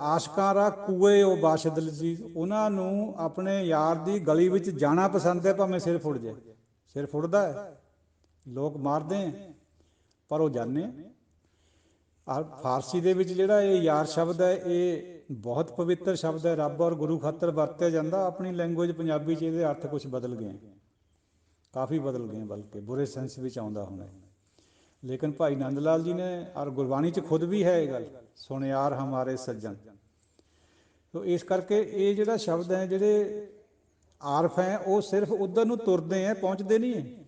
ਆਸ਼ਕਾਂ ਰਾ ਕੂਏ ਉਹ ਬਾਸ਼ਦ ਲਜ਼ੀਜ਼, ਉਹਨਾਂ ਨੂੰ ਆਪਣੇ ਯਾਰ ਦੀ ਗਲੀ ਵਿੱਚ ਜਾਣਾ ਪਸੰਦ ਹੈ, ਭਾਵੇਂ ਸਿਰ ਫੁੱਟ ਜਾਏ। ਸਿਰ ਫੁੱਟਦਾ ਹੈ, ਲੋਕ ਮਾਰਦੇ ਹੈ, ਪਰ ਉਹ ਜਾਂਦੇ। ਫਾਰਸੀ ਦੇ ਵਿੱਚ ਜਿਹੜਾ ਇਹ ਯਾਰ ਸ਼ਬਦ ਹੈ, ਇਹ ਬਹੁਤ ਪਵਿੱਤਰ ਸ਼ਬਦ ਹੈ, ਰੱਬ ਔਰ ਗੁਰੂ ਖਾਤਰ ਵਰਤਿਆ ਜਾਂਦਾ। ਆਪਣੀ ਲੈਂਗੁਏਜ ਪੰਜਾਬੀ 'ਚ ਇਹਦੇ ਅਰਥ ਕੁਛ ਬਦਲ ਗਏ, ਕਾਫੀ ਬਦਲ ਗਏ, ਬਲਕਿ ਬੁਰੇ ਸੈਂਸ ਵਿੱਚ ਆਉਂਦਾ ਹੁਣ। ਲੇਕਿਨ ਭਾਈ ਨੰਦ ਲਾਲ ਜੀ ਨੇ ਔਰ ਗੁਰਬਾਣੀ 'ਚ ਖੁਦ ਵੀ ਹੈ ਇਹ ਗੱਲ, ਸੁਣਿਆਰ ਹਮਾਰੇ ਸੱਜਣ। ਤੋ ਇਸ ਕਰਕੇ ਇਹ ਜਿਹੜਾ ਸ਼ਬਦ ਹੈ, ਜਿਹੜੇ ਆਰਫ ਹੈ, ਉਹ ਸਿਰਫ ਉੱਧਰ ਨੂੰ ਤੁਰਦੇ ਹੈ, ਪਹੁੰਚਦੇ ਨਹੀਂ ਹੈ।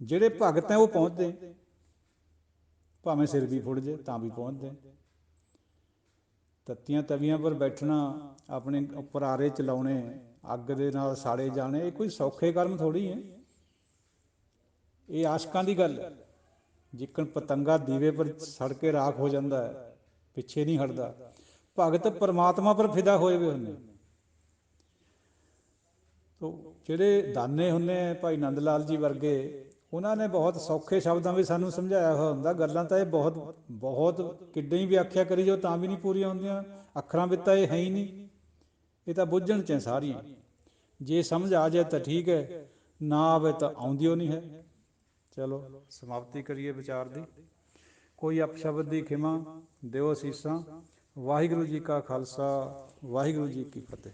ਜਿਹੜੇ ਭਗਤ ਹੈ ਉਹ ਪਹੁੰਚਦੇ, ਭਾਵੇਂ ਸਿਰ ਵੀ ਫੁੱਟ ਜਾਏ ਤਾਂ ਵੀ ਪਹੁੰਚਦੇ। ਤੱਤੀਆਂ ਤਵੀਆਂ ਪਰ ਬੈਠਣਾ, ਆਪਣੇ ਉੱਪਰ ਆਰੇ ਚਲਾਉਣੇ, ਅੱਗ ਦੇ ਨਾਲ ਸਾੜੇ ਜਾਣੇ, ਇਹ ਕੋਈ ਸੌਖੇ ਕਰਮ ਥੋੜ੍ਹੀ ਹੈ। ਇਹ ਆਸ਼ਕਾਂ ਦੀ ਗੱਲ ਹੈ। ਜਿੱਕਣ ਪਤੰਗਾ ਦੀਵੇ ਪਰ ਸੜ ਕੇ ਰਾਖ ਹੋ ਜਾਂਦਾ ਹੈ, ਪਿੱਛੇ ਨਹੀਂ ਹਟਦਾ। ਭਗਤ ਪਰਮਾਤਮਾ ਪਰ ਫਿਦਾ ਹੋਏ ਵੇ ਹੁੰਦੇ। ਤੋ ਜਿਹੜੇ ਦਾਨੇ ਹੁੰਦੇ ਆ ਭਾਈ ਨੰਦ ਲਾਲ ਜੀ ਵਰਗੇ, ਉਹਨਾਂ ਨੇ ਬਹੁਤ ਸੌਖੇ ਸ਼ਬਦਾਂ ਵਿੱਚ ਸਾਨੂੰ ਸਮਝਾਇਆ ਹੋਇਆ ਹੁੰਦਾ। ਗੱਲਾਂ ਤਾਂ ਇਹ ਬਹੁਤ ਬਹੁਤ ਕਿੱਡੇ ਹੀ ਵਿਆਖਿਆ ਕਰੀ ਜਾਓ ਤਾਂ ਵੀ ਨਹੀਂ ਪੂਰੀਆਂ ਹੁੰਦੀਆਂ। ਅੱਖਰਾਂ ਵਿੱਚ ਤਾਂ ਇਹ ਹੈ ਹੀ ਨਹੀਂ, ਇਹ ਤਾਂ ਬੁੱਝਣ 'ਚ ਸਾਰੀਆਂ। ਜੇ ਸਮਝ ਆ ਜਾਏ ਤਾਂ ਠੀਕ ਹੈ, ਨਾ ਆਵੇ ਤਾਂ ਆਉਂਦੀ ਓ ਨਹੀਂ ਹੈ। ਚਲੋ ਸਮਾਪਤੀ ਕਰੀਏ ਵਿਚਾਰ ਦੀ। ਕੋਈ ਅਪਸ਼ਬਦ ਦੀ ਖਿਮਾ ਦਿਓ ਅਸੀਸਾਂ। ਵਾਹਿਗੁਰੂ ਜੀ ਕਾ ਖਾਲਸਾ, ਵਾਹਿਗੁਰੂ ਜੀ ਕੀ ਫਤਿਹ।